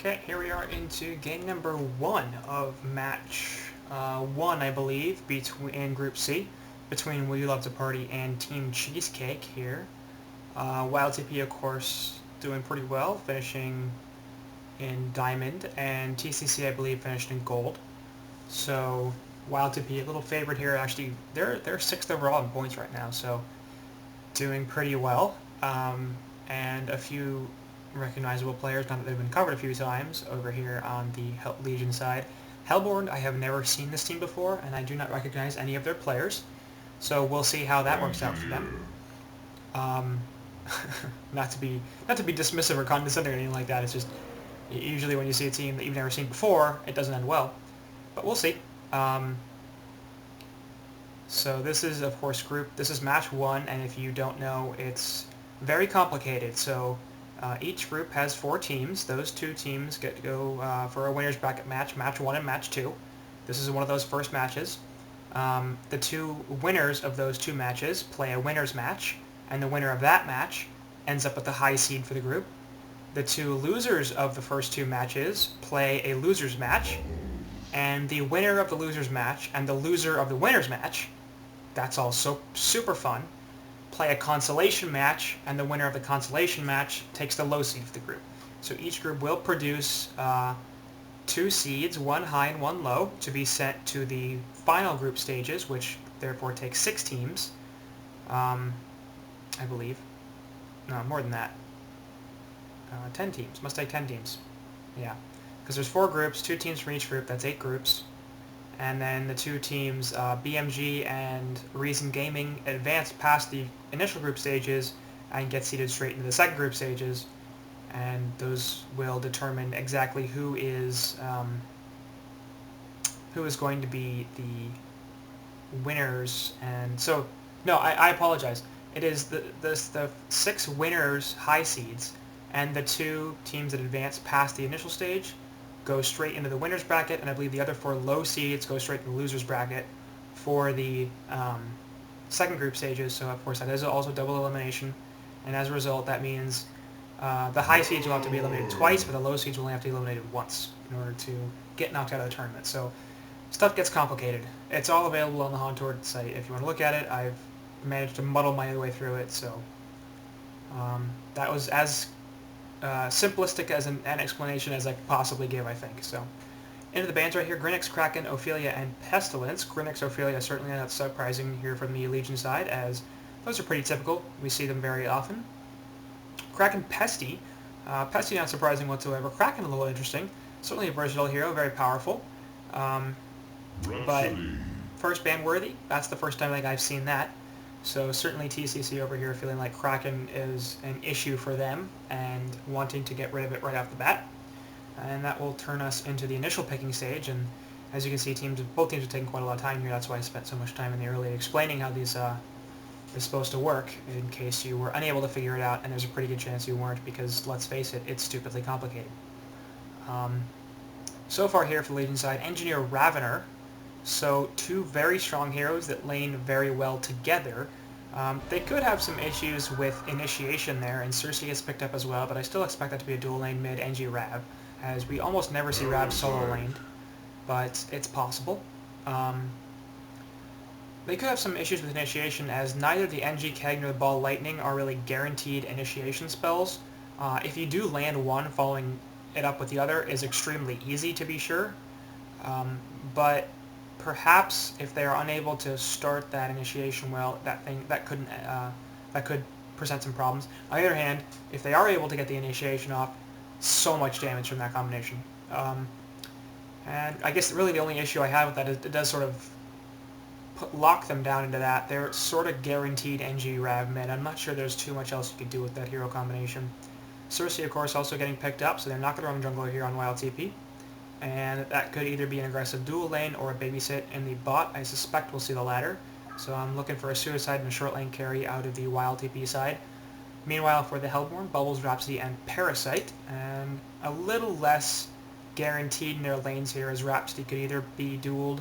Okay, here we are into game number 1 of match 1, I believe, in Group C, between We Love to Party and Team Cheesecake here. YLTP, of course, doing pretty well, finishing in Diamond, and TCC, I believe, finished in Gold. So, YLTP, a little favorite here. Actually, they're 6th overall in points right now, so doing pretty well. And a few recognizable players, now that they've been covered a few times over here on the Legion side. Hellborn, I have never seen this team before, and I do not recognize any of their players, so we'll see how that works out for them. Not to be dismissive or condescending or anything like that. It's just usually when you see a team that you've never seen before, it doesn't end well, but we'll see. So this is, of course, this is match 1, and if you don't know, it's very complicated. So each group has 4 teams. Those 2 teams get to go for a winner's bracket match, match 1 and match 2. This is one of those first matches. The 2 winners of those 2 matches play a winner's match, and the winner of that match ends up with the high seed for the group. The 2 losers of the first 2 matches play a loser's match, and the winner of the loser's match and the loser of the winner's match, that's all so super fun, play a consolation match, and the winner of the consolation match takes the low seed for the group. So each group will produce 2 seeds, 1 high and 1 low, to be sent to the final group stages, which therefore take 6 teams, I believe. No, more than that. 10 teams. Must take 10 teams. Yeah. Because there's 4 groups, 2 teams from each group, that's 8 groups. And then the 2 teams, BMG and Reason Gaming, advance past the initial group stages and get seeded straight into the second group stages, and those will determine exactly who is going to be the winners. And so, no, I apologize. It is the 6 winners high seeds, and the 2 teams that advance past the initial stage go straight into the winner's bracket, and I believe the other 4 low seeds go straight into the loser's bracket for the second group stages. So of course that is also double elimination, and as a result that means the high seeds will have to be eliminated twice, but the low seeds will only have to be eliminated once in order to get knocked out of the tournament. So stuff gets complicated. It's all available on the HoN Tour site if you want to look at it. I've managed to muddle my way through it, so that was as simplistic as an explanation as I could possibly give, I think. So, into the bands right here: Grinix, Kraken, Ophelia, and Pestilence. Grinix, Ophelia, certainly not surprising here from the Legion side, as those are pretty typical. We see them very often. Kraken, Pesty. Pesty not surprising whatsoever. Kraken a little interesting. Certainly a versatile hero, very powerful. But first ban worthy. That's the first time I think I've seen that. So certainly TCC over here feeling like Kraken is an issue for them and wanting to get rid of it right off the bat. And that will turn us into the initial picking stage, and as you can see, both teams are taking quite a lot of time here. That's why I spent so much time in the early explaining how these is supposed to work, in case you were unable to figure it out, and there's a pretty good chance you weren't, because let's face it, it's stupidly complicated. So far here for the Legion side, Engineer Ravener. So 2 very strong heroes that lane very well together. They could have some issues with initiation there, and Cersei gets picked up as well, but I still expect that to be a dual lane mid NG Rav, as we almost never see Rav solo laned, but it's possible. They could have some issues with initiation, as neither the NG Keg nor the Ball Lightning are really guaranteed initiation spells. If you do land one, following it up with the other is extremely easy, to be sure, but perhaps if they are unable to start that initiation well, that could present some problems. On the other hand, if they are able to get the initiation off, so much damage from that combination. And I guess really the only issue I have with that is it does sort of lock them down into that. They're sort of guaranteed NG Rav mid. I'm not sure there's too much else you could do with that hero combination. Cersei, of course, also getting picked up, so they're not going to run jungler here on YLTP. And that could either be an aggressive dual lane or a babysit in the bot. I suspect we'll see the latter. So I'm looking for a suicide and a short lane carry out of the YLTP side. Meanwhile, for the Hellborn, Bubbles, Rhapsody, and Parasite, and a little less guaranteed in their lanes here, as Rhapsody could either be dueled,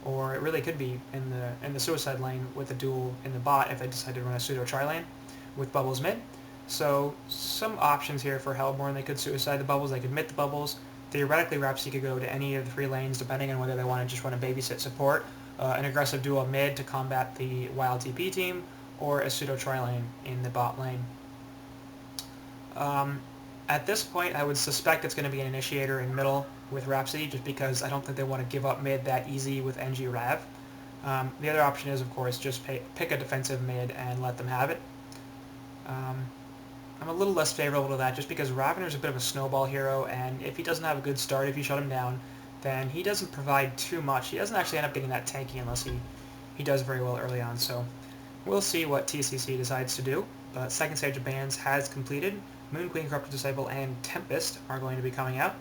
or it really could be in the suicide lane with a duel in the bot if they decide to run a pseudo tri-lane with Bubbles mid. So some options here for Hellborn. They could suicide the bubbles, they could mid the bubbles. Theoretically, Rhapsody could go to any of the 3 lanes depending on whether they want to just run a babysit support, an aggressive duo mid to combat the YLTP team, or a pseudo tri-lane in the bot lane. At this point, I would suspect it's going to be an initiator in middle with Rhapsody, just because I don't think they want to give up mid that easy with NG Rav. The other option is, of course, just pick a defensive mid and let them have it. I'm a little less favorable to that just because Ravener's a bit of a snowball hero, and if he doesn't have a good start, if you shut him down, then he doesn't provide too much. He doesn't actually end up getting that tanky unless he does very well early on, so we'll see what TCC decides to do. But second stage of bans has completed. Moon Queen, Corrupted Disciple, and Tempest are going to be coming out.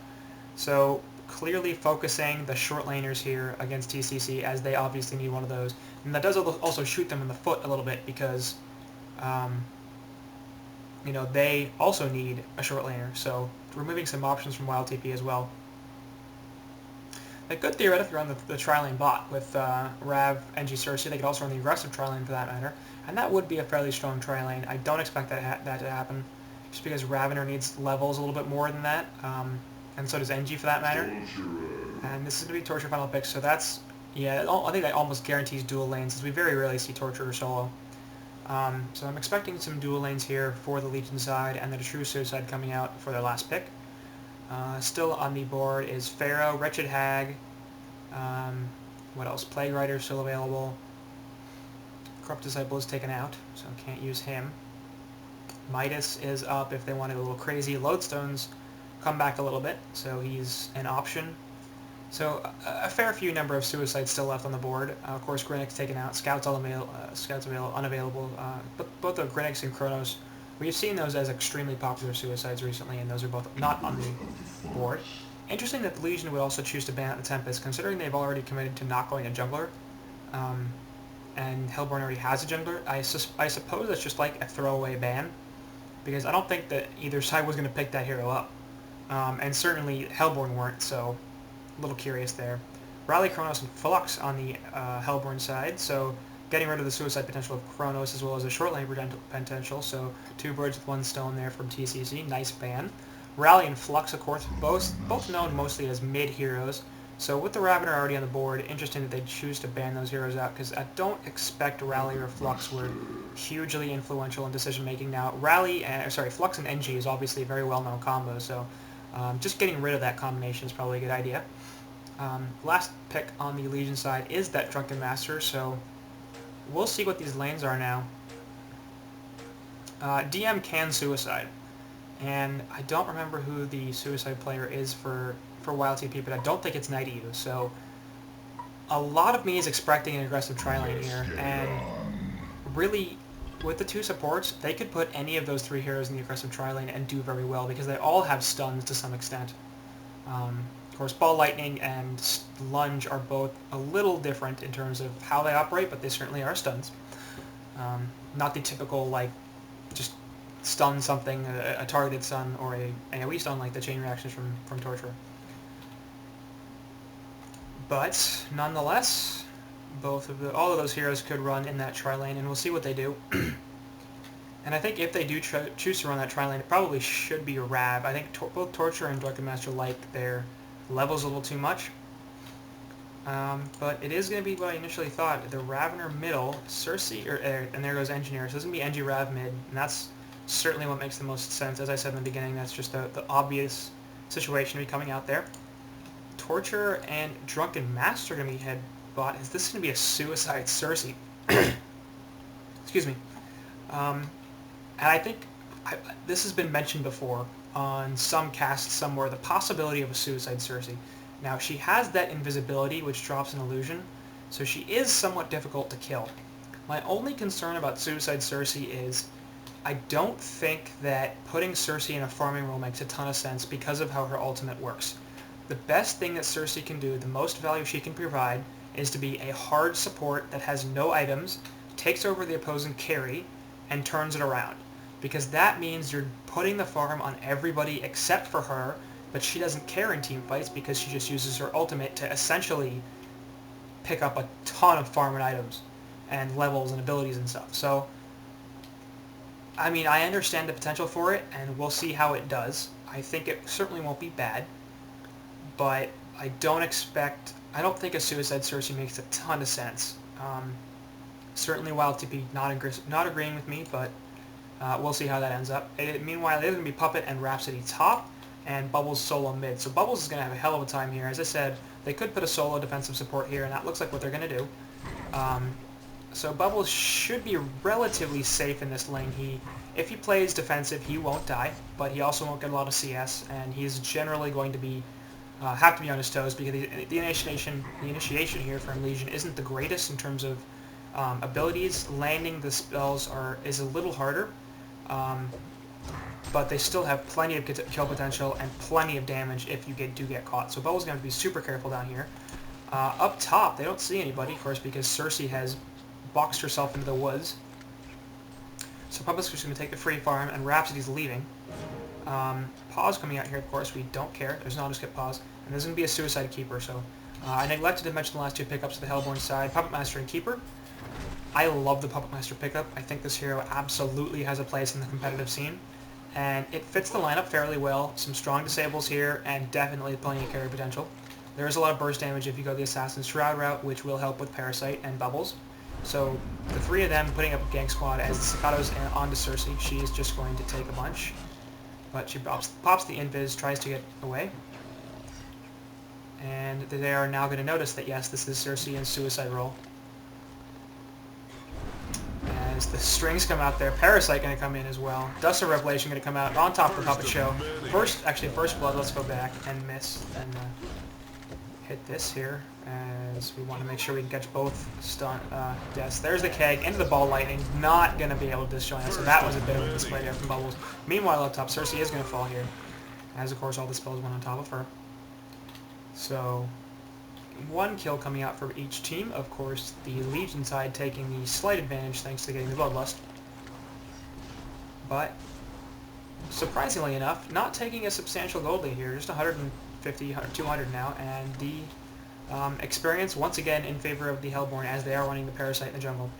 So clearly focusing the short laners here against TCC, as they obviously need one of those. And that does also shoot them in the foot a little bit because you know, they also need a short laner, so removing some options from YLTP as well. They could theoretically run the tri-lane bot with Rav, NG, Cersei. They could also run the aggressive tri-lane for that matter, and that would be a fairly strong tri-lane. I don't expect that to happen, just because Ravener needs levels a little bit more than that, and so does NG for that matter. And this is going to be Torture final pick, so that's, yeah, I think that almost guarantees dual lanes, since we very rarely see Torture solo. So I'm expecting some dual lanes here for the Legion side, and then a True Suicide coming out for their last pick. Still on the board is Pharaoh, Wretched Hag, what else? Plague Rider still available. Corrupt Disciple is taken out, so can't use him. Midas is up if they wanted a little crazy. Lodestone's come back a little bit, so he's an option. So a fair few number of suicides still left on the board. Of course, Grinnik's taken out. Scouts unavailable. But both of Grinnik's and Chronos, we've seen those as extremely popular suicides recently, and those are both not on the board. Interesting that the Legion would also choose to ban out the Tempest, considering they've already committed to not going a jungler, and Hellborn already has a jungler. I suppose that's just like a throwaway ban, because I don't think that either side was going to pick that hero up, and certainly Hellborn weren't, so a little curious there. Rally, Chronos, and Flux on the Hellborn side, so getting rid of the suicide potential of Chronos as well as a short lane potential, so 2 birds with 1 stone there from TCC, nice ban. Rally and Flux, of course, both known mostly as mid heroes, so with the Ravener already on the board, interesting that they choose to ban those heroes out, because I don't expect Rally or Flux were hugely influential in decision making. Now, Flux and NG is obviously a very well-known combo, so just getting rid of that combination is probably a good idea. Last pick on the Legion side is that Drunken Master, so we'll see what these lanes are now. DM can suicide, and I don't remember who the suicide player is for YLTP, but I don't think it's Night Eve, so a lot of me is expecting an aggressive tri-lane here, and really, with the 2 supports, they could put any of those 3 heroes in the aggressive tri-lane and do very well, because they all have stuns to some extent. Of course, Ball Lightning and Lunge are both a little different in terms of how they operate, but they certainly are stuns. Not the typical, like, just stun something, a targeted stun, or a AoE stun like the chain reactions from Torture. But, nonetheless, all of those heroes could run in that tri-lane, and we'll see what they do. And I think if they do choose to run that tri-lane, it probably should be a Rav. I think both Torture and Drunken Master like their levels a little too much. But it is going to be what I initially thought. The Ravener middle, Cersei, and there goes Engineer. So it's going to be NG Rav mid, and that's certainly what makes the most sense. As I said in the beginning, that's just the obvious situation to be coming out there. Torture and Drunken Master are going to be head bot. Is this going to be a suicide Cersei? Excuse me. And I think this has been mentioned before on some casts somewhere, the possibility of a suicide Cersei. Now, she has that invisibility, which drops an illusion, so she is somewhat difficult to kill. My only concern about suicide Cersei is I don't think that putting Cersei in a farming role makes a ton of sense because of how her ultimate works. The best thing that Cersei can do, the most value she can provide, is to be a hard support that has no items, takes over the opposing carry, and turns it around. Because that means you're putting the farm on everybody except for her, but she doesn't care in team fights because she just uses her ultimate to essentially pick up a ton of farm and items and levels and abilities and stuff. So I mean, I understand the potential for it, and we'll see how it does. I think it certainly won't be bad, but I don't think a Suicide Cersei makes a ton of sense. Certainly YLTP not agreeing with me, but we'll see how that ends up. Meanwhile, there's going to be Puppet and Rhapsody top, and Bubbles solo mid. So Bubbles is going to have a hell of a time here. As I said, they could put a solo defensive support here, and that looks like what they're going to do. So Bubbles should be relatively safe in this lane. If he plays defensive, he won't die, but he also won't get a lot of CS, and he's generally going to be have to be on his toes because the initiation here from Legion isn't the greatest in terms of abilities. Landing the spells is a little harder, but they still have plenty of kill potential and plenty of damage if you do get caught. So Bubbles is going to have to be super careful down here. Up top, they don't see anybody, of course, because Cersei has boxed herself into the woods. So Puppet's just going to take the free farm, and Rhapsody's leaving. Pause coming out here, of course, we don't care. There's an auto-skip pause. And there's going to be a Suicide Keeper, so I neglected to mention the last two pickups of the Hellborn side, Puppet Master and Keeper. I love the Puppet Master pickup. I think this hero absolutely has a place in the competitive scene. And it fits the lineup fairly well. Some strong disables here, and definitely plenty of carry potential. There is a lot of burst damage if you go the Assassin's Shroud route, which will help with Parasite and Bubbles. So the three of them putting up a gank squad as the Staccatos onto Cersei. She is just going to take a bunch. But she pops the invis, tries to get away. And they are now going to notice that, yes, this is Cersei in Suicide Roll. As the strings come out there, Parasite going to come in as well. Dust of Revelation going to come out on top of the Puppet Show. First blood, let's go back and miss. And hit this here, as we want to make sure we can catch both stun deaths. There's the keg into the ball lightning, not going to be able to disjoin it, so that was a bit of a display there from Bubbles. Meanwhile, up top, Cersei is going to fall here, as of course all the spells went on top of her. So, one kill coming out for each team. Of course, the Legion side taking the slight advantage thanks to getting the Bloodlust. But, surprisingly enough, not taking a substantial gold lead here, just 150, 200 now, and the experience once again in favor of the Hellborn as they are running the Parasite in the jungle.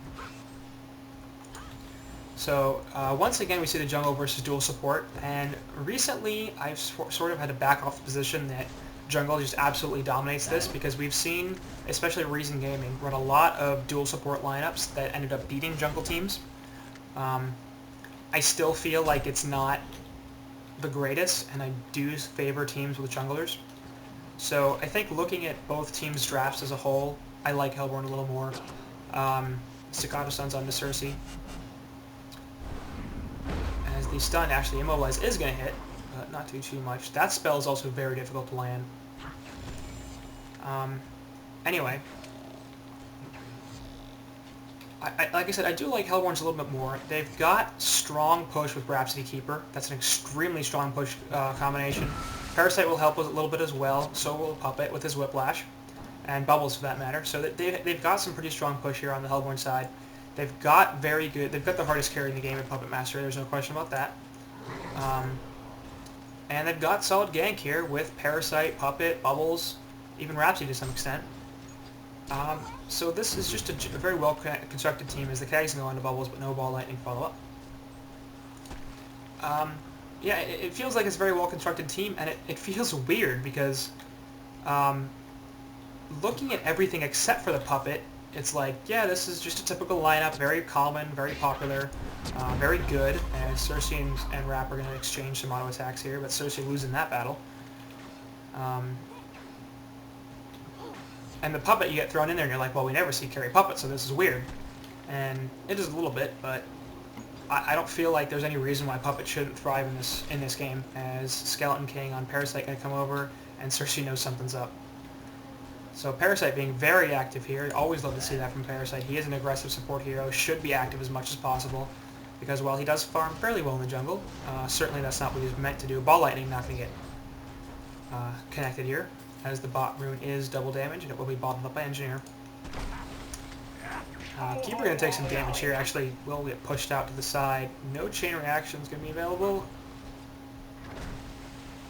So once again we see the jungle versus dual support, and recently I've sort of had to back off the position that jungle just absolutely dominates this, because we've seen, especially Reason Gaming, run a lot of dual support lineups that ended up beating jungle teams. I still feel like it's not the greatest, and I do favor teams with junglers. So I think looking at both teams' drafts as a whole, I like Hellborn a little more. Staccato stuns onto Cersei. As the stun, actually Immobilize is going to hit, but not too much. That spell is also very difficult to land. Anyway. Like I said, I do like Hellborns a little bit more. They've got strong push with Rhapsody Keeper. That's an extremely strong push combination. Parasite will help a little bit as well. So will Puppet with his Whiplash, and Bubbles for that matter. So they've got some pretty strong push here on the Hellborn side. They've got the hardest carry in the game in Puppet Master. There's no question about that. And they've got solid gank here with Parasite, Puppet, Bubbles, even Rhapsody to some extent. So this is just a very well constructed team, as the Kegs can go into Bubbles, but no ball lightning follow-up. Yeah, it feels like it's a very well constructed team, and it feels weird because looking at everything except for the Puppet, it's like, yeah, this is just a typical lineup, very common, very popular, very good, and Cersei and Rap are going to exchange some auto attacks here, but Cersei losing that battle. And the Puppet you get thrown in there and you're like, well, we never see carry Puppet, so this is weird. And it is a little bit, but I don't feel like there's any reason why Puppet shouldn't thrive in this game, as Skeleton King on Parasite going to come over, and Cersei knows something's up. So Parasite being very active here. Always love to see that from Parasite. He is an aggressive support hero, should be active as much as possible, because while he does farm fairly well in the jungle, certainly that's not what he's meant to do. Ball Lightning not going to get connected here, as the bot rune is double damage, and it will be bottled up by Engineer. Keeper going to take some damage here. Actually, will get pushed out to the side. No chain reaction is going to be available,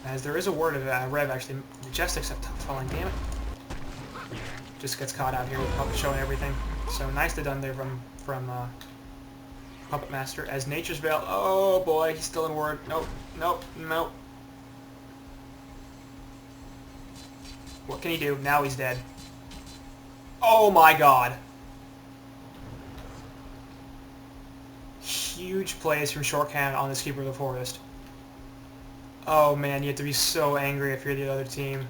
as there is a word of Rev actually. Majestic's up falling, damn it. Just gets caught out here with Puppet Show and everything. So nicely done there from Puppet Master as Nature's Veil. Oh boy, he's still in ward. Nope, nope, nope. What can he do? Now he's dead. Oh my god. Huge plays from Shorthand on this Keeper of the Forest. Oh man, you have to be so angry if you're the other team.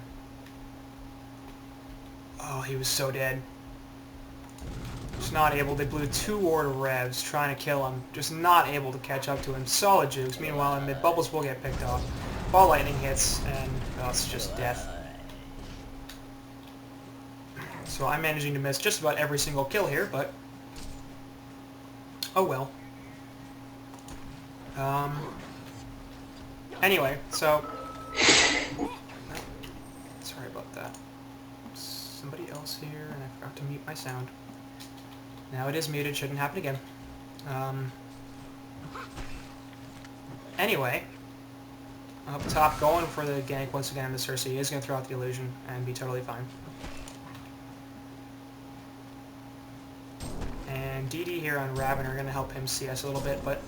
Oh, he was so dead. Just not able. They blew 2 ward revs trying to kill him. Just not able to catch up to him. Solid jukes. Meanwhile, in mid, Bubbles will get picked off. Ball lightning hits, and oh, it's just death. So I'm managing to miss just about every single kill here, but oh well. Anyway, so sorry about that. Somebody else here, and I forgot to mute my sound. Now it is muted, shouldn't happen again. Anyway, up top, going for the gank once again. The Cersei is going to throw out the illusion and be totally fine. And DD here on Raven are going to help him CS a little bit, but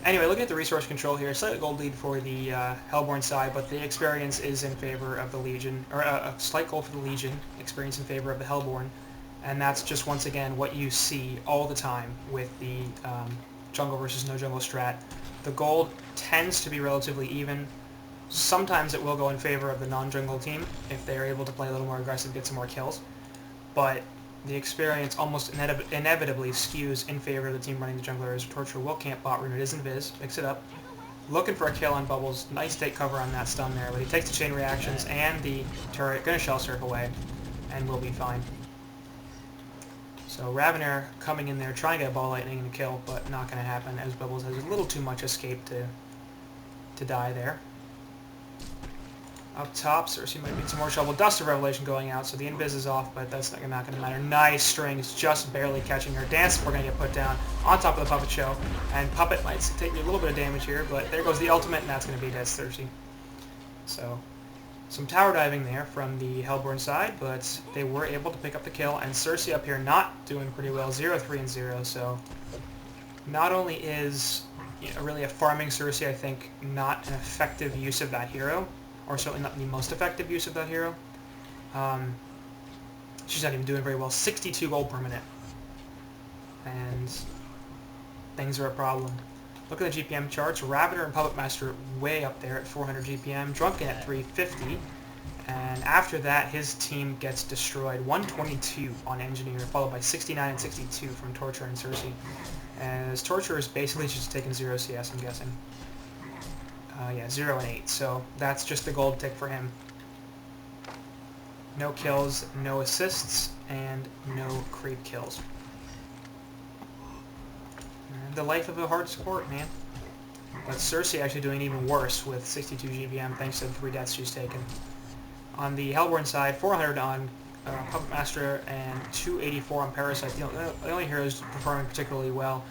anyway, looking at the resource control here, slightly gold lead for the Hellborn side, but the experience is in favor of the Legion, or a slight gold for the Legion, experience in favor of the Hellborn, and that's just once again what you see all the time with the jungle versus no jungle strat. The gold tends to be relatively even. Sometimes it will go in favor of the non-jungle team if they are able to play a little more aggressive, get some more kills, but the experience almost inevitably skews in favor of the team running the jungler as Torture will camp bot room. It is invis, picks it up. Looking for a kill on Bubbles. Nice take cover on that stun there, but he takes the chain reactions and the turret. Gonna shell surf away, and we'll be fine. So Ravener coming in there, trying to get a ball lightning and a kill, but not gonna happen as Bubbles has a little too much escape to die there. Up top, Cersei might be in some more trouble. Dust of Revelation going out, so the invis is off, but that's not going to matter. Nice strings, just barely catching her. Dance, we're going to get put down on top of the Puppet Show. And Puppet might take a little bit of damage here, but there goes the ultimate, and that's going to be dead Cersei. So, some tower diving there from the Hellborn side, but they were able to pick up the kill. And Cersei up here not doing pretty well, 0-3 and 0, so not only is really a farming Cersei, I think, not an effective use of that hero, or certainly not the most effective use of that hero. She's not even doing very well. 62 gold per minute. And things are a problem. Look at the GPM charts. Ravener and Puppet Master way up there at 400 GPM. Drunken at 350. And after that, his team gets destroyed. 122 on Engineer, followed by 69 and 62 from Torture and Cersei. As Torture is basically just taking 0 CS, I'm guessing. Yeah, 0 and 8, so that's just the gold tick for him. No kills, no assists, and no creep kills. And the life of a hard support, man. But Cersei actually doing even worse with 62 GPM thanks to the 3 deaths she's taken. On the Hellborn side, 400 on Puppet Master and 284 on Parasite. The only heroes performing particularly well.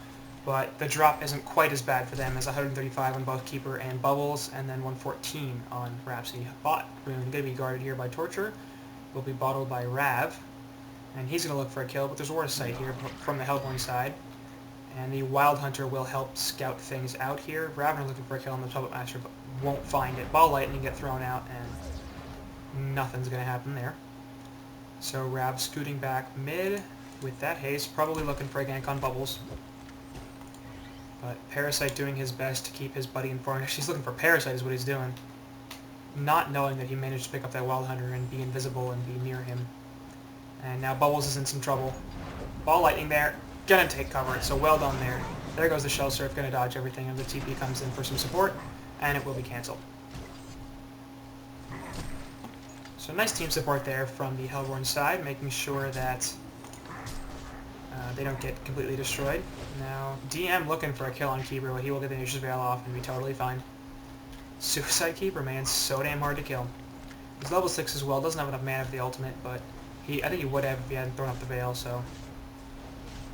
But the drop isn't quite as bad for them as 135 on both Keeper and Bubbles, and then 114 on Rhapsody. Bot rune going to be guarded here by Torture. Will be bottled by Rav, and he's going to look for a kill, but there's a ward of sight here from the Hellborn side. And the Wild Hunter will help scout things out here. Ravener looking for a kill on the Puppet Master, but won't find it. Ball Lightning get thrown out, and nothing's going to happen there. So Rav scooting back mid with that haste, probably looking for a gank on Bubbles. But Parasite doing his best to keep his buddy informed. Actually, he's looking for Parasite is what he's doing. Not knowing that he managed to pick up that Wild Hunter and be invisible and be near him. And now Bubbles is in some trouble. Ball Lightning there. Gonna take cover, so well done there. There goes the Shell Surf, gonna dodge everything, and the TP comes in for some support, and it will be cancelled. So nice team support there from the Hellborn side, making sure that they don't get completely destroyed. Now, DM looking for a kill on Keeper, but he will get the Nature's Veil off and be totally fine. Suicide Keeper, man, so damn hard to kill. He's level 6 as well, doesn't have enough mana for the ultimate, but I think he would have if he hadn't thrown up the Veil, so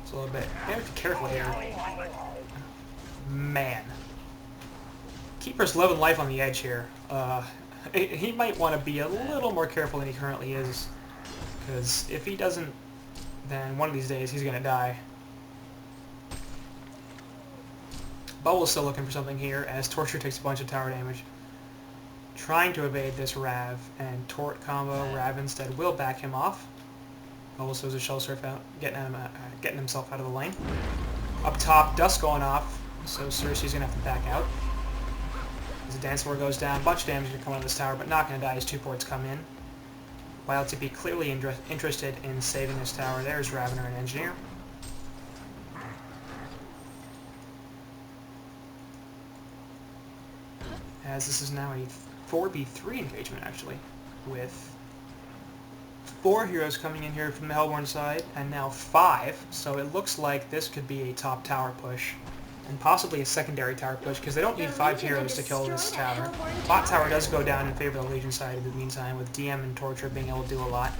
it's a little bit... You have to be careful here. Man. Keeper's living life on the edge here. He might want to be a little more careful than he currently is, because if he doesn't, then one of these days he's going to die. Bubble's still looking for something here as Torture takes a bunch of tower damage. Trying to evade this Rav, and Tort combo. Rav instead will back him off. Bubbles throws a Shell Surf out, getting himself out of the lane. Up top, Dust going off, so Cersei's going to have to back out. As the Dance Floor goes down, a bunch of damage going to come out of this tower, but not going to die as 2 ports come in. YLTP clearly interested in saving this tower. There's Ravener and Engineer. As this is now a 4v3 engagement, actually, with 4 heroes coming in here from the Hellborn side, and now 5, so it looks like this could be a top tower push, and possibly a secondary tower push, because they don't need 5 heroes to kill this tower. Bot tower does go down in favor of the Legion side in the meantime, with DM and Torture being able to do a lot.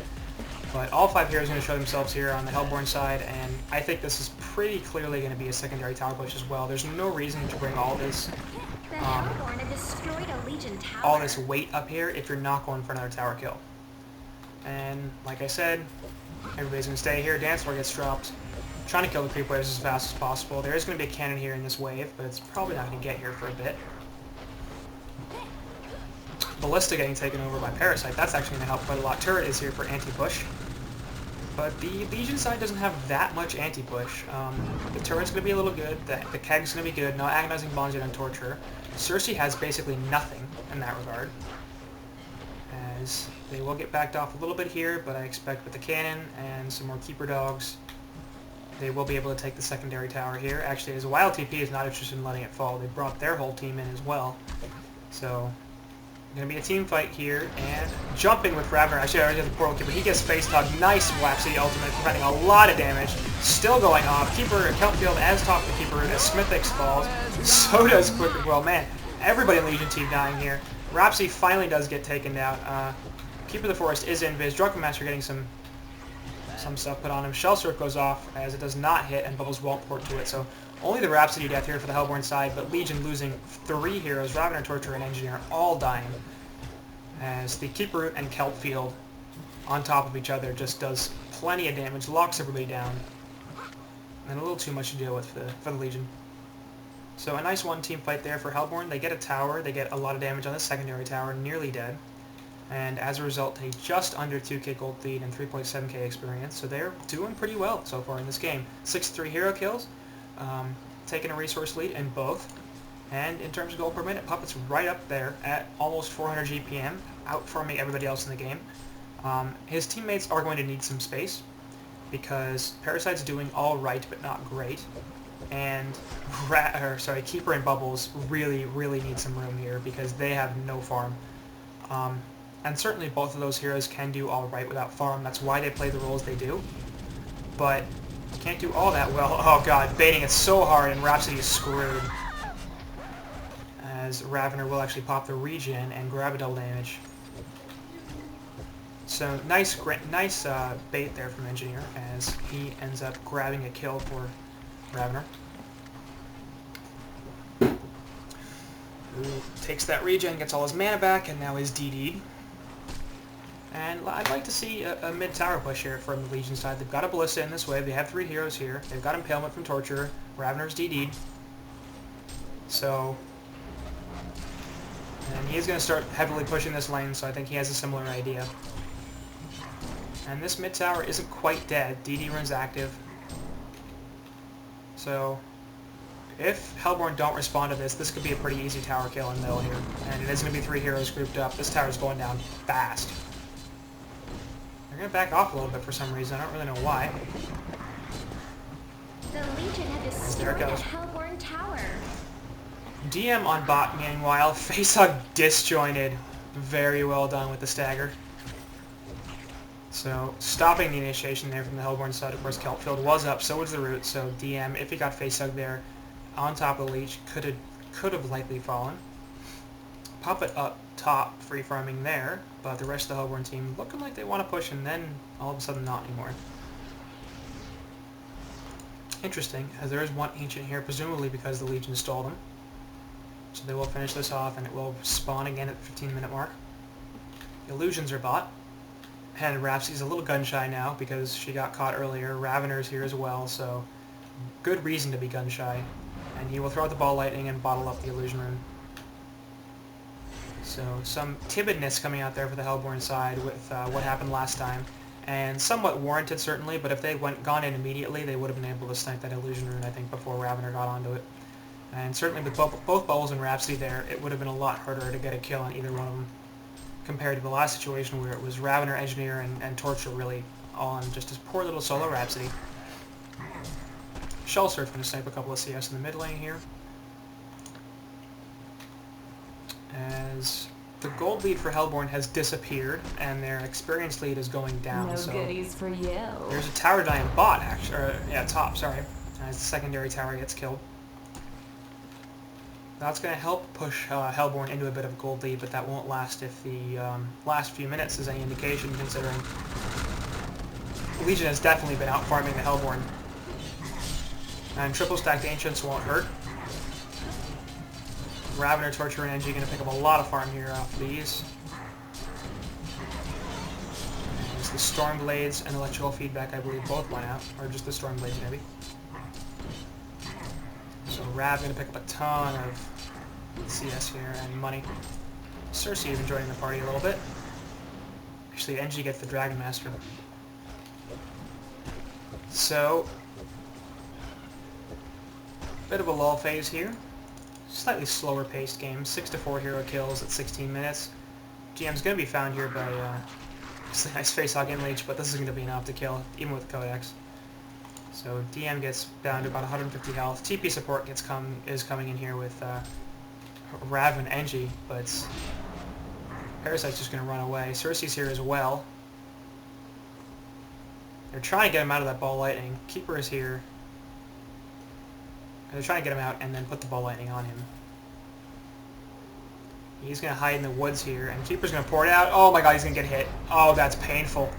But all 5 heroes are going to show themselves here on the Hellborn side, and I think this is pretty clearly going to be a secondary tower push as well. There's no reason to bring all this weight up here if you're not going for another tower kill. And like I said, everybody's going to stay here. Dance Floor gets dropped. Trying to kill the creep waves as fast as possible. There is going to be a cannon here in this wave, but it's probably not going to get here for a bit. Ballista getting taken over by Parasite. That's actually going to help quite a lot. Turret is here for anti-push. But the Legion side doesn't have that much anti-push. The turret's going to be a little good. The keg's going to be good. No agonizing bombs yet on Torture. Cersei has basically nothing in that regard, as they will get backed off a little bit here, but I expect with the cannon and some more Keeper Dogs, they will be able to take the secondary tower here. Actually, as YLTP is not interested in letting it fall, they brought their whole team in as well. So, going to be a team fight here, and jumping with Ravener. Actually, I already have the Portal Keeper. He gets face-tugged. Nice Waxy ultimate, preventing a lot of damage. Still going off. Keeper, Kelpfield as top the Keeper, as Smithix falls. So does Quick. Well, man, everybody in Legion team dying here. Rhapsody finally does get taken down. Keeper of the Forest is invis. Drunken Master getting some stuff put on him. Shell Surf goes off as it does not hit, and Bubbles won't port to it. So only the Rhapsody death here for the Hellborn side, but Legion losing 3 heroes. Ravener, Torture, and Engineer all dying, as the Keeper and Kelpfield on top of each other just does plenty of damage, locks everybody down, and a little too much to deal with for the Legion. So a nice one-team fight there for Hellborn. They get a tower, they get a lot of damage on the secondary tower, nearly dead, and as a result, a just under 2k gold lead and 3.7k experience, so they're doing pretty well so far in this game. 6-3 hero kills, taking a resource lead in both, and in terms of gold per minute, Puppet's right up there at almost 400 GPM, outfarming everybody else in the game. His teammates are going to need some space, because Parasite's doing all right but not great, and Keeper and Bubbles really need some room here because they have no farm. And certainly both of those heroes can do all right without farm. That's why they play the roles they do. But can't do all that well. Oh god, baiting it so hard, and Rhapsody is screwed, as Ravener will actually pop the regen and grab a double damage. So nice bait there from Engineer, as he ends up grabbing a kill for Ravener. Who takes that regen, gets all his mana back, and now is DD'd. And I'd like to see a mid-tower push here from the Legion side. They've got a Ballista in this wave. They have 3 heroes here. They've got Impalement from Torture. Ravener's DD'd. So, and he is going to start heavily pushing this lane, so I think he has a similar idea. And this mid-tower isn't quite dead. DD runs active. So, if Hellborn don't respond to this, this could be a pretty easy tower kill in the middle here. And it is going to be 3 heroes grouped up. This tower's going down fast. They're going to back off a little bit for some reason. I don't really know why. The Legion had destroyed the Hellborn tower. DM on bot, meanwhile, facehug disjointed. Very well done with the stagger. So, stopping the initiation there from the Hellborn side. Of course, Kelpfield was up, so was the root. So, DM, if he got facehug there, on top of the Leech, could have likely fallen. Puppet up top, free farming there, but the rest of the Hellborn team looking like they want to push, and then all of a sudden not anymore. Interesting, as there is one Ancient here, presumably because the Legion stalled them. So they will finish this off, and it will spawn again at the 15-minute mark. Illusions are bought, and Rhapsody's a little gun-shy now because she got caught earlier. Ravener's here as well, so good reason to be gun-shy. And he will throw out the ball lightning and bottle up the illusion rune. So some timidness coming out there for the Hellborn side with what happened last time. And somewhat warranted, certainly, but if they gone in immediately, they would have been able to snipe that illusion rune, I think, before Ravener got onto it. And certainly with both Bubbles and Rhapsody there, it would have been a lot harder to get a kill on either one of them, compared to the last situation where it was Ravener, Engineer, and Torture really on just this poor little solo Rhapsody. Shell Surge going to snipe a couple of CS in the mid lane here. As the gold lead for Hellborn has disappeared, and their experience lead is going down. No so goodies for you. there's a tower dying bot, actually, or yeah, top, sorry, as the secondary tower gets killed. That's going to help push Hellborn into a bit of a gold lead, but that won't last if the last few minutes is any indication, considering Legion has definitely been out farming the Hellborn. And triple stacked Ancients won't hurt. Ravener, Torture, and NG going to pick up a lot of farm here off these. There's the Stormblades and Electrical Feedback, I believe, both went out. Or just the Stormblades, maybe. So Rav going to pick up a ton of CS here and money. Cersei even joining the party a little bit. Actually, NG gets the Dragon Master. So, bit of a lull phase here. Slightly slower paced game. 6-4 hero kills at 16 minutes. GM's going to be found here by it's a nice face hog in leech, but this is going to be enough to kill, even with Codex. So DM gets down to about 150 health. TP support is coming in here with Rav and Engie, but Parasite's just going to run away. Cersei's here as well. They're trying to get him out of that ball lightning. Keeper is here. They're trying to get him out and then put the ball lightning on him. He's going to hide in the woods here, and Keeper's going to pour it out. Oh my god, he's going to get hit. Oh, that's painful.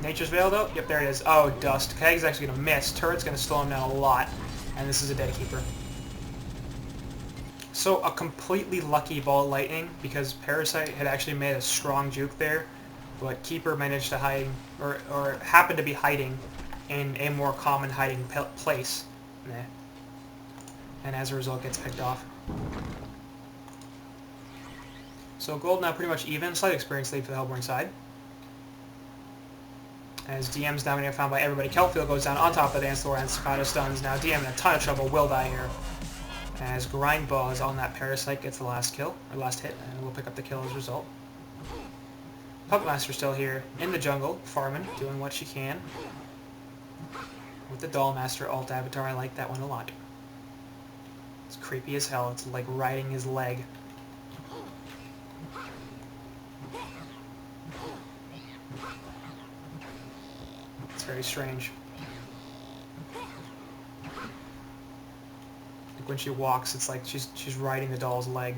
Nature's Veil, though? Yep, there it is. Oh, Dust. Keg's actually going to miss. Turret's going to slow him down a lot, and this is a dead Keeper. So, a completely lucky ball lightning, because Parasite had actually made a strong juke there, but Keeper managed to hide, or happened to be hiding in a more common hiding place. Nah. And as a result gets picked off. So gold now pretty much even, slight experience lead for the Hellborn side. As DM's now going to get found by everybody. Kelfield goes down on top of the Dance Floor and Sakata stuns. Now DM in a ton of trouble, will die here. As Grindball is on that Parasite, gets the last kill, or last hit, and will pick up the kill as a result. Puppet Master still here in the jungle, farming, doing what she can. With the Doll Master alt avatar, I like that one a lot. It's creepy as hell. It's like riding his leg. It's very strange. Like when she walks, it's like she's riding the doll's leg.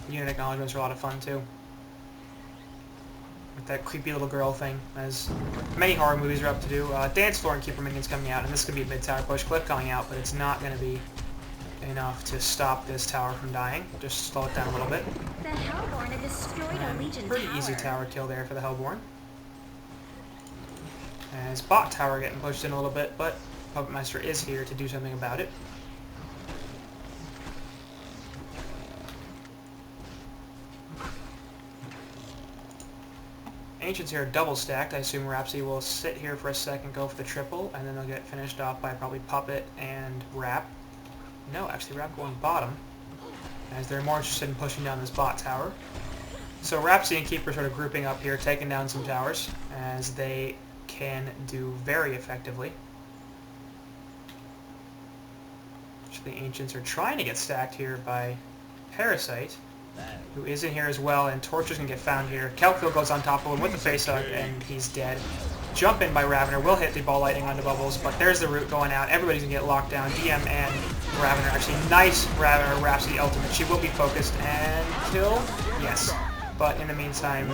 Unit acknowledgements are a lot of fun too. With that creepy little girl thing, as many horror movies are up to do. Dance Floor and Keeper minions coming out, and this could be a mid-tower push. Cliff coming out, but it's not going to be enough to stop this tower from dying. Just slow it down a little bit. The Hellborn had destroyed a Legion Pretty tower. easy tower kill there for the Hellborn. As bot tower getting pushed in a little bit, but Puppet Master is here to do something about it. Ancients here are double stacked. I assume Rhapsody will sit here for a second, go for the triple, and then they'll get finished off by probably Puppet and Rap. No, actually Rap going bottom, as they're more interested in pushing down this bot tower. So Rhapsody and Keeper sort of grouping up here, taking down some towers, as they can do very effectively. Actually, the Ancients are trying to get stacked here by Parasite, who is in here as well, and Torture's going to get found here. Kelfield goes on top of him with the face hug, and he's dead. Jump in by Ravener, will hit the ball lightning onto Bubbles, but there's the root going out. Everybody's going to get locked down. DM and Ravener, actually nice Ravener Rhapsody ultimate. She will be focused and kill. Yes. But in the meantime,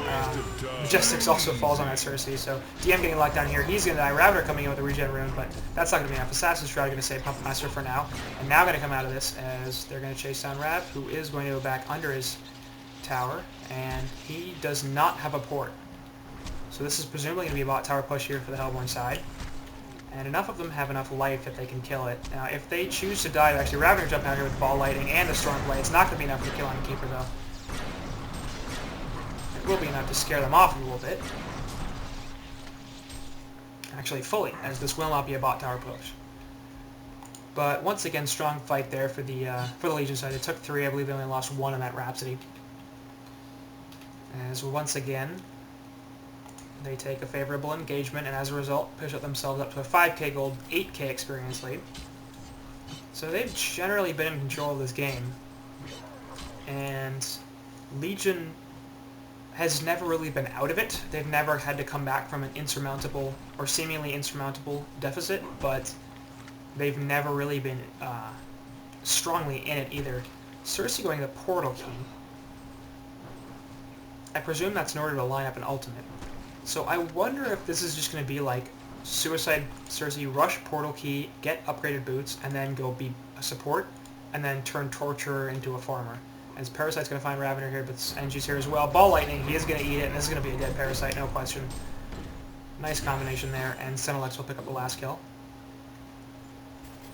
Majestix also falls on that Cersei, so DM getting locked down here. He's going to die. Ravener coming in with a regen rune, but that's not going to be enough. Assassin's Shroud going to save Puppet Master for now. And now going to come out of this as they're going to chase down Rav, who is going to go back under his tower, and he does not have a port. So this is presumably going to be a bot tower push here for the Hellborn side. And enough of them have enough life that they can kill it. Now, if they choose to dive, actually, Ravener jump out here with ball lightning and the Stormblade. It's not going to be enough to kill on the Keeper, though. It will be enough to scare them off a little bit. Actually, fully, as this will not be a bot tower push. But once again, strong fight there for the Legion side. It took 3. I believe they only lost 1 on that Rhapsody. As once again, they take a favorable engagement, and as a result, push up themselves up to a 5k gold, 8k experience lead. So they've generally been in control of this game. And Legion has never really been out of it. They've never had to come back from an insurmountable, or seemingly insurmountable, deficit, but they've never really been strongly in it either. Cersei going to the Portal Key. I presume that's in order to line up an ultimate. So I wonder if this is just going to be like Suicide Cersei, rush Portal Key, get upgraded boots, and then go be a support, and then turn Torturer into a farmer. As Parasite's going to find Ravener here, but NG's here as well. Ball Lightning, he is going to eat it, and this is going to be a dead Parasite, no question. Nice combination there, and Senelex will pick up the last kill.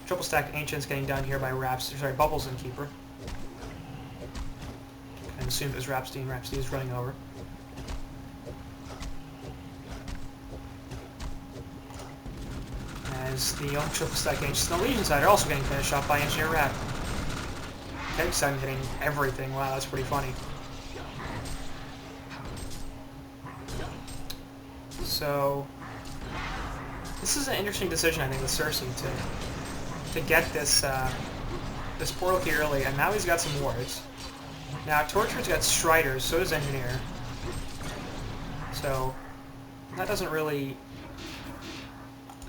Triple stack Ancients getting done here by Bubbles and Keeper. And assume it was Rhapsody, and Rhapsody is running over. As the young triple stack Ancients on the Legion side are also getting finished off by Engineer Rap. Keg side hitting everything. Wow, that's pretty funny. So this is an interesting decision, I think, with Cersei to get this this Portal Key early, and now he's got some wards. Now Torturer's got Striders, so does Engineer. So that doesn't really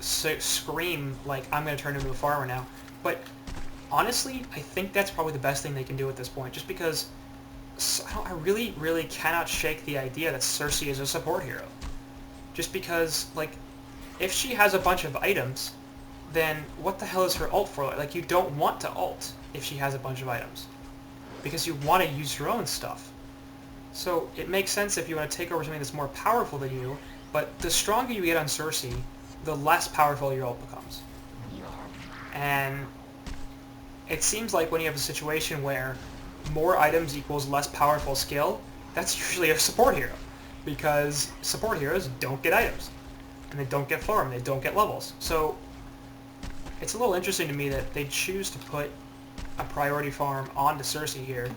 scream like I'm going to turn into a farmer now, but honestly, I think that's probably the best thing they can do at this point, just because I really, really cannot shake the idea that Cersei is a support hero. Just because, like, if she has a bunch of items, then what the hell is her ult for? Like, you don't want to ult if she has a bunch of items, because you want to use your own stuff. So it makes sense if you want to take over something that's more powerful than you, but the stronger you get on Cersei, the less powerful your ult becomes. And it seems like when you have a situation where more items equals less powerful skill, that's usually a support hero. Because support heroes don't get items. And they don't get farm, they don't get levels. So it's a little interesting to me that they choose to put a priority farm onto Cersei here.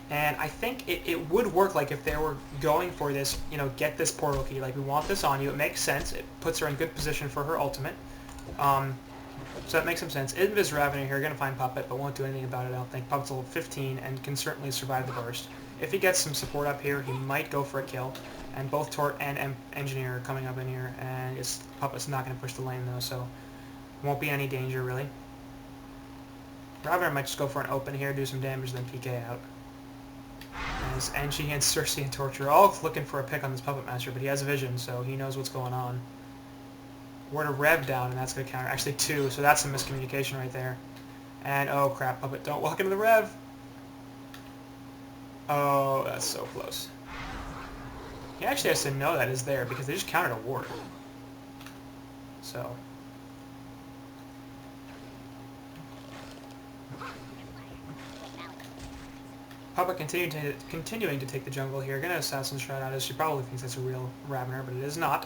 And I think it would work, like, if they were going for this, you know, get this Portal Key, like, we want this on you, it makes sense, it puts her in good position for her ultimate. So that makes some sense. Invis Ravener here, gonna find Puppet, but won't do anything about it, I don't think. Puppet's level 15 and can certainly survive the burst. If he gets some support up here, he might go for a kill. And both Tort and Engineer are coming up in here, and Puppet's not gonna push the lane though, so won't be any danger really. Ravener might just go for an open here, do some damage, then PK out. As Engie and Cersei and Torture are all looking for a pick on this Puppet Master, but he has a vision, so he knows what's going on. We're to rev down, and that's going to counter. Actually, 2, so that's some miscommunication right there. And, oh crap, Puppet, don't walk into the rev! Oh, that's so close. He actually has to know that is there, because they just countered a ward. So Puppet continuing to take the jungle here. Gonna Assassin Shroud out, as she probably thinks that's a real Ravener, but it is not.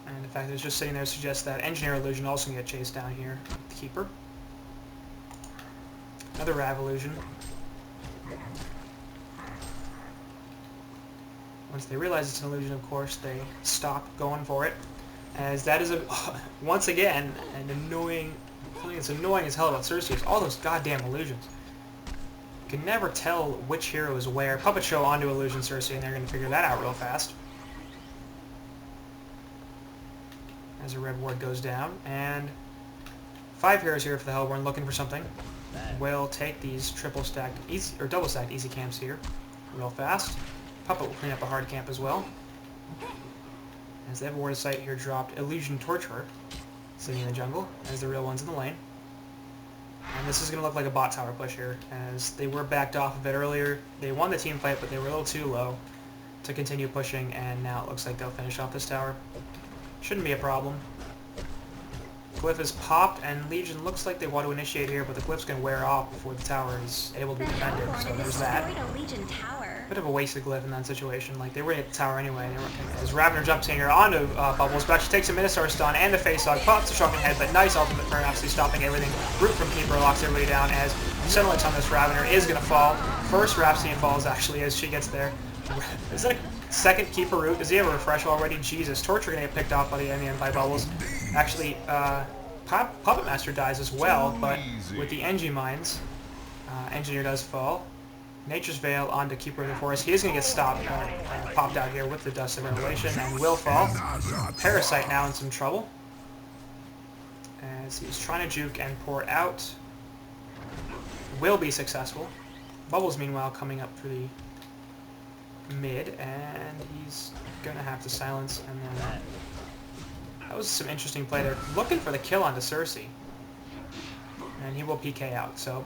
And the fact that it's just sitting there suggests that Engineer Illusion also can get chased down here. The Keeper. Another Rav Illusion. Once they realize it's an illusion, of course, they stop going for it. As that is, once again, an annoying... Something that's annoying as hell about Cersei is all those goddamn illusions. You can never tell which hero is where. Puppet Show onto Illusion Cersei, and they're going to figure that out real fast. As a red ward goes down, and 5 heroes here for the Hellborn looking for something. Will take these triple stacked, easy, or double stacked easy camps here real fast. Puppet will clean up a hard camp as well. As they have a ward of sight here dropped, Illusion Torturer sitting in the jungle, as the real one's in the lane. And this is going to look like a bot tower push here, as they were backed off a bit earlier. They won the team fight, but they were a little too low. to continue pushing, and now it looks like they'll finish off this tower. Shouldn't be a problem. Glyph is popped, and Legion looks like they want to initiate here, but the Glyph's going to wear off before the tower is able to be defended, so there's that. A Legion tower. Bit of a wasted Glyph in that situation. Like, they were at the tower anyway. They weren't gonna, as Ravener jumps in here onto Bubbles, but actually takes a Minotaur stun and the face hog, pops the shocking head, but nice ultimate burn, absolutely stopping everything. Root from Keeper locks everybody down as Sentinel on this Ravener is going to fall. First Rhapsody falls, actually, as she gets there. Is that a second Keeper root? Does he have a refresh already? Jesus. Torture going to get picked off by the enemy and by Bubbles. Actually, Puppet Master dies as well, but with the NG Mines, Engineer does fall. Nature's Veil onto Keeper of the Forest. He is going to get stopped, popped out here with the Dust of Revelation, and will fall. Parasite now in some trouble, as he's trying to juke and pour out. Will be successful. Bubbles, meanwhile, coming up for the mid, and he's going to have to silence, and then that was some interesting play there. Looking for the kill onto Cersei, and he will PK out, so...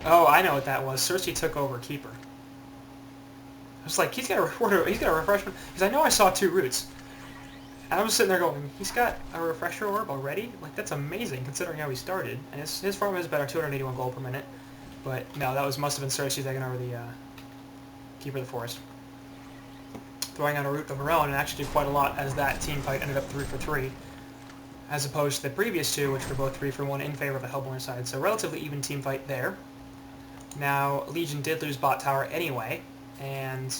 Oh, I know what that was. Cersei took over Keeper. I was like, he's got a refreshment, because I know I saw 2 roots. And I was sitting there going, he's got a refresher orb already? Like, that's amazing, considering how he started. And his farm is better, 281 gold per minute. But, no, that must have been Cersei taking over the Keeper of the Forest. Throwing out a root of her own, and actually did quite a lot, as that team fight ended up 3 for 3. As opposed to the previous 2, which were both 3 for 1 in favor of the Hellborn side. So, relatively even team fight there. Now, Legion did lose bot tower anyway, and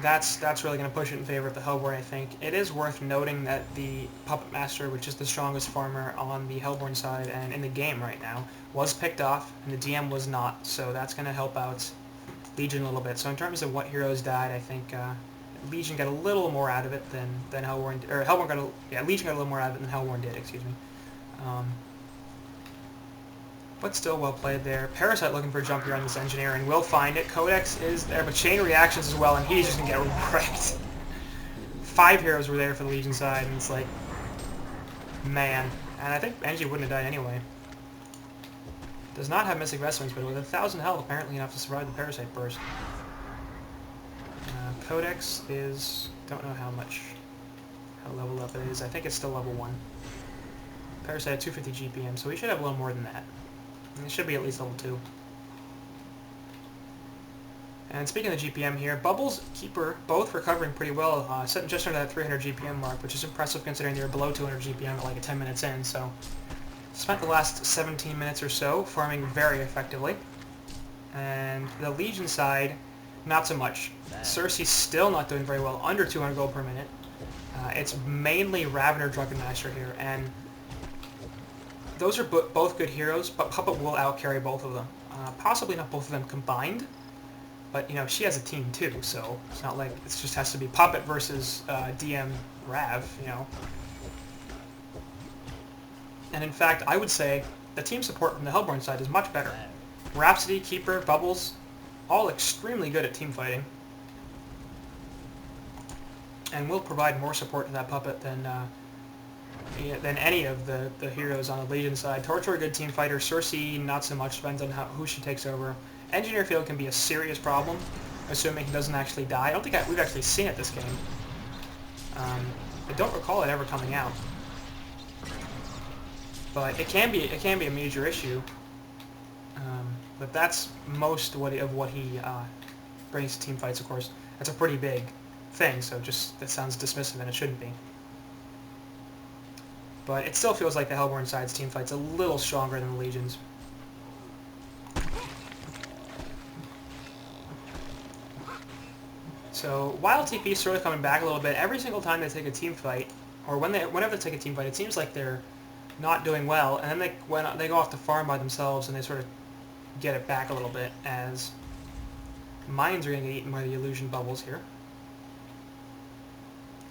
that's really going to push it in favor of the Hellborn, I think. It is worth noting that the Puppet Master, which is the strongest farmer on the Hellborn side and in the game right now, was picked off, and the DM was not, so that's going to help out Legion a little bit. So in terms of what heroes died, I think Legion got a little more out of it than Hellborn, or Hellborn got Legion got a little more out of it than Hellborn did, excuse me. But still well played there. Parasite looking for a jump here on this Engineer, and will find it. Codex is there, but Chain Reactions as well, and he's just going to get wrecked. 5 heroes were there for the Legion side, and it's like, man. And I think Engie wouldn't have died anyway. Does not have Mystic Vestments, but with 1,000 health, apparently enough to survive the Parasite burst. Codex is... don't know how leveled up it is. I think it's still level 1. Parasite at 250 GPM, so we should have a little more than that. And it should be at least level 2. And speaking of the GPM here, Bubbles, Keeper, both recovering pretty well, sitting just under that 300 GPM mark, which is impressive considering they were below 200 GPM at like 10 minutes in, so... Spent the last 17 minutes or so farming very effectively. And the Legion side, not so much. Cersei's still not doing very well, under 200 gold per minute. It's mainly Ravener, Drunken Master here, and those are both good heroes, but Puppet will outcarry both of them. Possibly not both of them combined, but, you know, she has a team too, so it's not like it just has to be Puppet versus DM Rav, you know. And in fact, I would say the team support from the Hellborn side is much better. Rhapsody, Keeper, Bubbles, all extremely good at team fighting. And will provide more support to that Puppet than any of the heroes on the Legion side. Torture, a good team fighter. Cersei, not so much. Depends on who she takes over. Engineer field can be a serious problem, assuming he doesn't actually die. I don't think we've actually seen it this game. I don't recall it ever coming out. But it can be a major issue. But that's most of what he brings to team fights, of course. That's a pretty big thing, so just that sounds dismissive, and it shouldn't be. But it still feels like the Hellborn side's team fight's a little stronger than the Legion's. So YLTP is sort of coming back a little bit. Every single time they take a team fight, or whenever they take a team fight, it seems like they're not doing well, and then they go off to farm by themselves, and they sort of get it back a little bit, as mines are going to get eaten by the illusion bubbles here.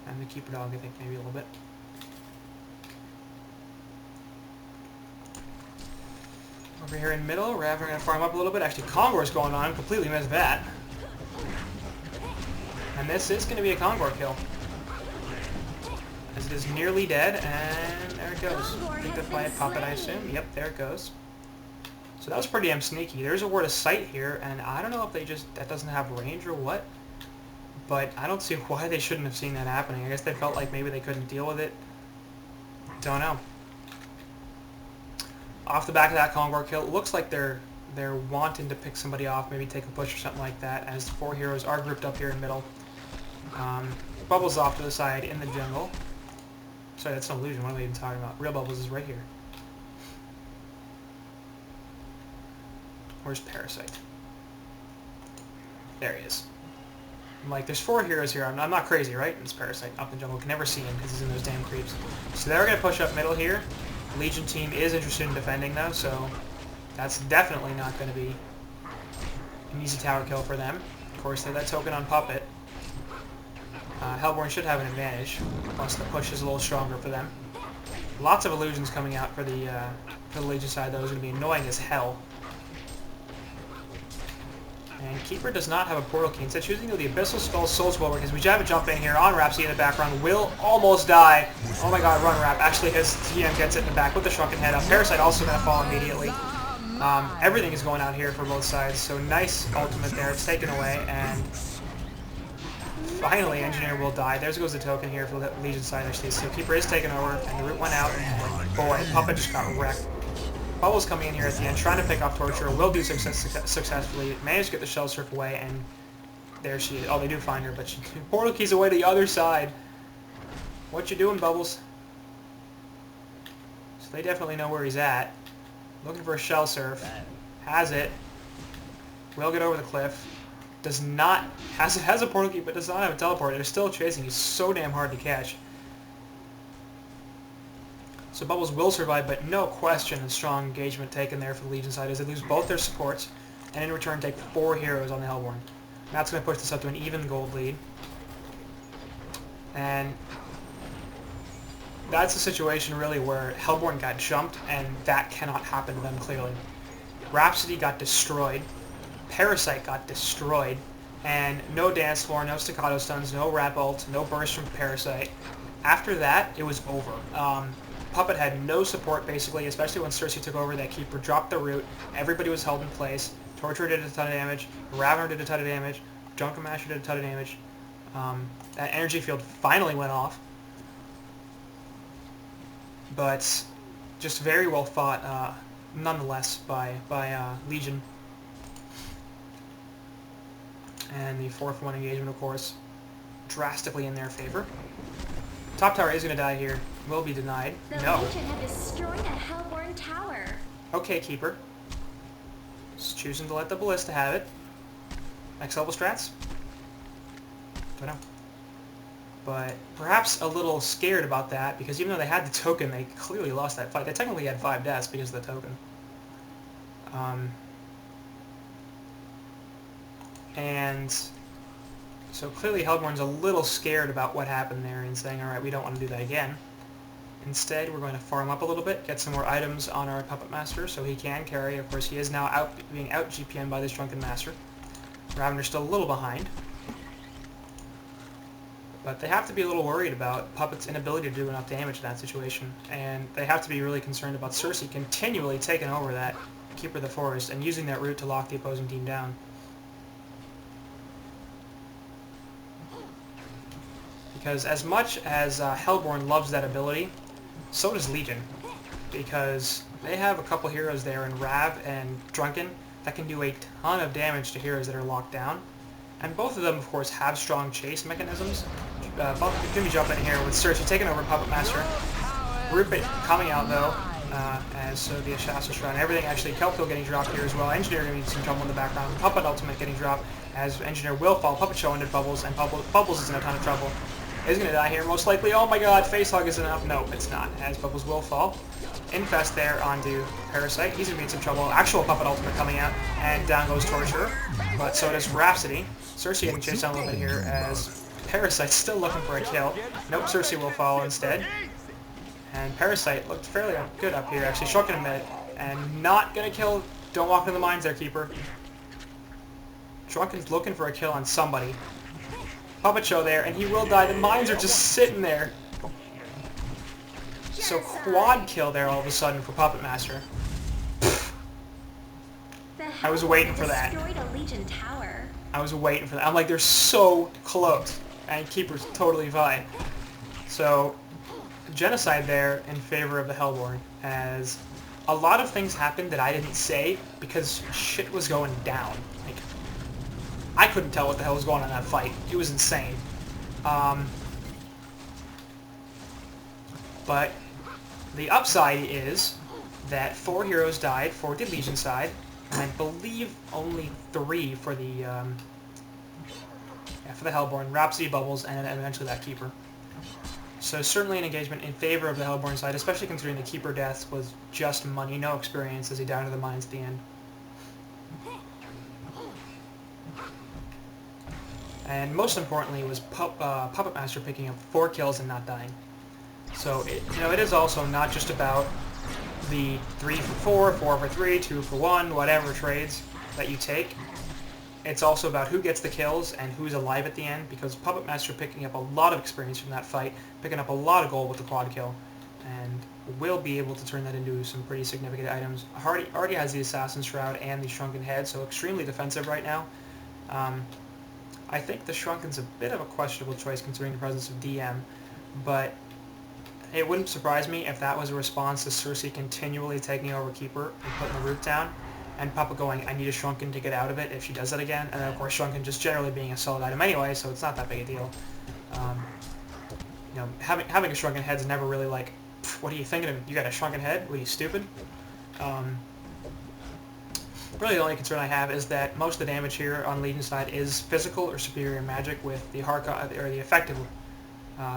And the Keeper Dog, I think, maybe a little bit. Over here in middle, Ravener going to farm up a little bit. Actually, Kongor's going on. Completely missed that. And this is going to be a Kongor kill. as it is nearly dead, and there it goes. Picked up by a puppet, I assume. Yep, there it goes. So that was pretty damn sneaky. There's a word of sight here, and I don't know if that doesn't have range or what, but I don't see why they shouldn't have seen that happening. I guess they felt like maybe they couldn't deal with it. Don't know. Off the back of that Convoy kill, it looks like they're wanting to pick somebody off, maybe take a push or something like that, as the 4 heroes are grouped up here in the middle. Bubbles off to the side in the jungle. Sorry, that's an illusion. What am I even talking about? Real Bubbles is right here. Where's Parasite? There he is. I'm like, there's 4 heroes here. I'm not crazy, right? It's Parasite up in the jungle. Can never see him because he's in those damn creeps. So they're going to push up middle here. Legion team is interested in defending, though, so that's definitely not going to be an easy tower kill for them. Of course, they have that token on Puppet. Hellborn should have an advantage, plus the push is a little stronger for them. Lots of illusions coming out for the Legion side, though, is going to be annoying as hell. And Keeper does not have a portal key. Instead, choosing the Abyssal Skull Soul Scroll, because we have a jump in here on Rhapsody in the background. Will almost die. Oh my god, run Rap. Actually, his TM gets it in the back with the shrunken head up. Parasite also going to fall immediately. Everything is going out here for both sides, so nice ultimate there. It's taken away, and finally Engineer will die. There goes the token here for the Legion side, actually. So Keeper is taken over, and the root went out, and boy, Puppet just got wrecked. Bubbles coming in here at the end, trying to pick off Torturer. Will do successfully. Managed to get the Shell Surf away, and there she is. Oh, they do find her, but she portal keys away to the other side. What you doing, Bubbles? So they definitely know where he's at. Looking for a Shell Surf. Has it. Will get over the cliff. Does not... Has a portal key, but does not have a teleport. They're still chasing. He's so damn hard to catch. So Bubbles will survive, but no question a strong engagement taken there for the Legion side as they lose both their supports, and in return take 4 heroes on the Hellborn. That's going to push this up to an even gold lead. And that's a situation really where Hellborn got jumped, and that cannot happen to them clearly. Rhapsody got destroyed, Parasite got destroyed, and no dance floor, no staccato stuns, no rap ult, no burst from Parasite. After that, it was over. Puppet had no support, basically, especially when Cersei took over. That Keeper dropped the root. Everybody was held in place. Torturer did a ton of damage. Ravener did a ton of damage. Drunken Masher did a ton of damage. That energy field finally went off. But just very well fought, nonetheless, by Legion. And the 4th one engagement, of course, drastically in their favor. Top tower is going to die here. Will be denied. No. The Legion have destroyed a Hellborn tower. Okay, Keeper. Just choosing to let the Ballista have it. Next level strats? Don't know. But perhaps a little scared about that, because even though they had the token, they clearly lost that fight. They technically had 5 deaths because of the token. And so clearly Hellborn's a little scared about what happened there and saying, alright, we don't want to do that again. Instead, we're going to farm up a little bit, get some more items on our Puppet Master so he can carry. Of course, he is now being out GPN by this Drunken Master. Ravener's still a little behind. But they have to be a little worried about Puppet's inability to do enough damage in that situation. And they have to be really concerned about Cersei continually taking over that Keeper of the Forest and using that route to lock the opposing team down. Because as much as Hellborn loves that ability, so does Legion. Because they have a couple heroes there in Rav and Drunken that can do a ton of damage to heroes that are locked down. And both of them, of course, have strong chase mechanisms. Both going to be jumping in here with Cersei taking over Puppet Master. Rupert coming out, though, as so the Shasta Shrine. Everything actually, Kelphill getting dropped here as well. Engineer going to need some trouble in the background. Puppet Ultimate getting dropped as Engineer will fall. Puppet Show into Bubbles, and Bubbles is in a ton of trouble. Is going to die here, most likely. Oh my god, Face Hug is enough. No, it's not, as Bubbles will fall. Infest there onto Parasite. He's going to be in some trouble. Actual Puppet Ultimate coming out, and down goes Torturer. But so does Rhapsody. Cersei getting chased down a little bit here, as Parasite's still looking for a kill. Nope, Cersei will fall instead. And Parasite looked fairly good up here, actually. Shrunken a minute, and not going to kill. Don't walk into the mines there, Keeper. Drunken's looking for a kill on somebody. Puppet Show there, and he will die. The mines are just sitting there. So quad kill there all of a sudden for Puppet Master. I was waiting for that. Destroyed a Legion tower. I was waiting for that. I'm like, they're so close. And Keeper's totally fine. So, genocide there in favor of the Hellborn, as a lot of things happened that I didn't say because shit was going down. Like, I couldn't tell what the hell was going on in that fight. It was insane. But the upside is that 4 heroes died for the Legion side, and I believe only 3 for the Hellborn, Rhapsody, Bubbles, and eventually that Keeper. So certainly an engagement in favor of the Hellborn side, especially considering the Keeper death was just money, no experience, as he died to the mines at the end. And most importantly was Puppet Master picking up 4 kills and not dying. So it is also not just about the 3 for 4, 4 for 3, 2 for 1, whatever trades that you take. It's also about who gets the kills and who's alive at the end, because Puppet Master picking up a lot of experience from that fight, picking up a lot of gold with the quad kill, and will be able to turn that into some pretty significant items. Already has the Assassin's Shroud and the Shrunken Head, so extremely defensive right now. I think the Shrunken's a bit of a questionable choice considering the presence of DM, but it wouldn't surprise me if that was a response to Cersei continually taking over Keeper and putting the root down, and Puppet going, I need a Shrunken to get out of it if she does that again, and then of course Shrunken just generally being a solid item anyway, so it's not that big a deal. Having a Shrunken Head's never really like, what are you thinking of? You got a Shrunken Head? What are you, stupid? Really the only concern I have is that most of the damage here on Legion's side is physical or superior magic, with the the effective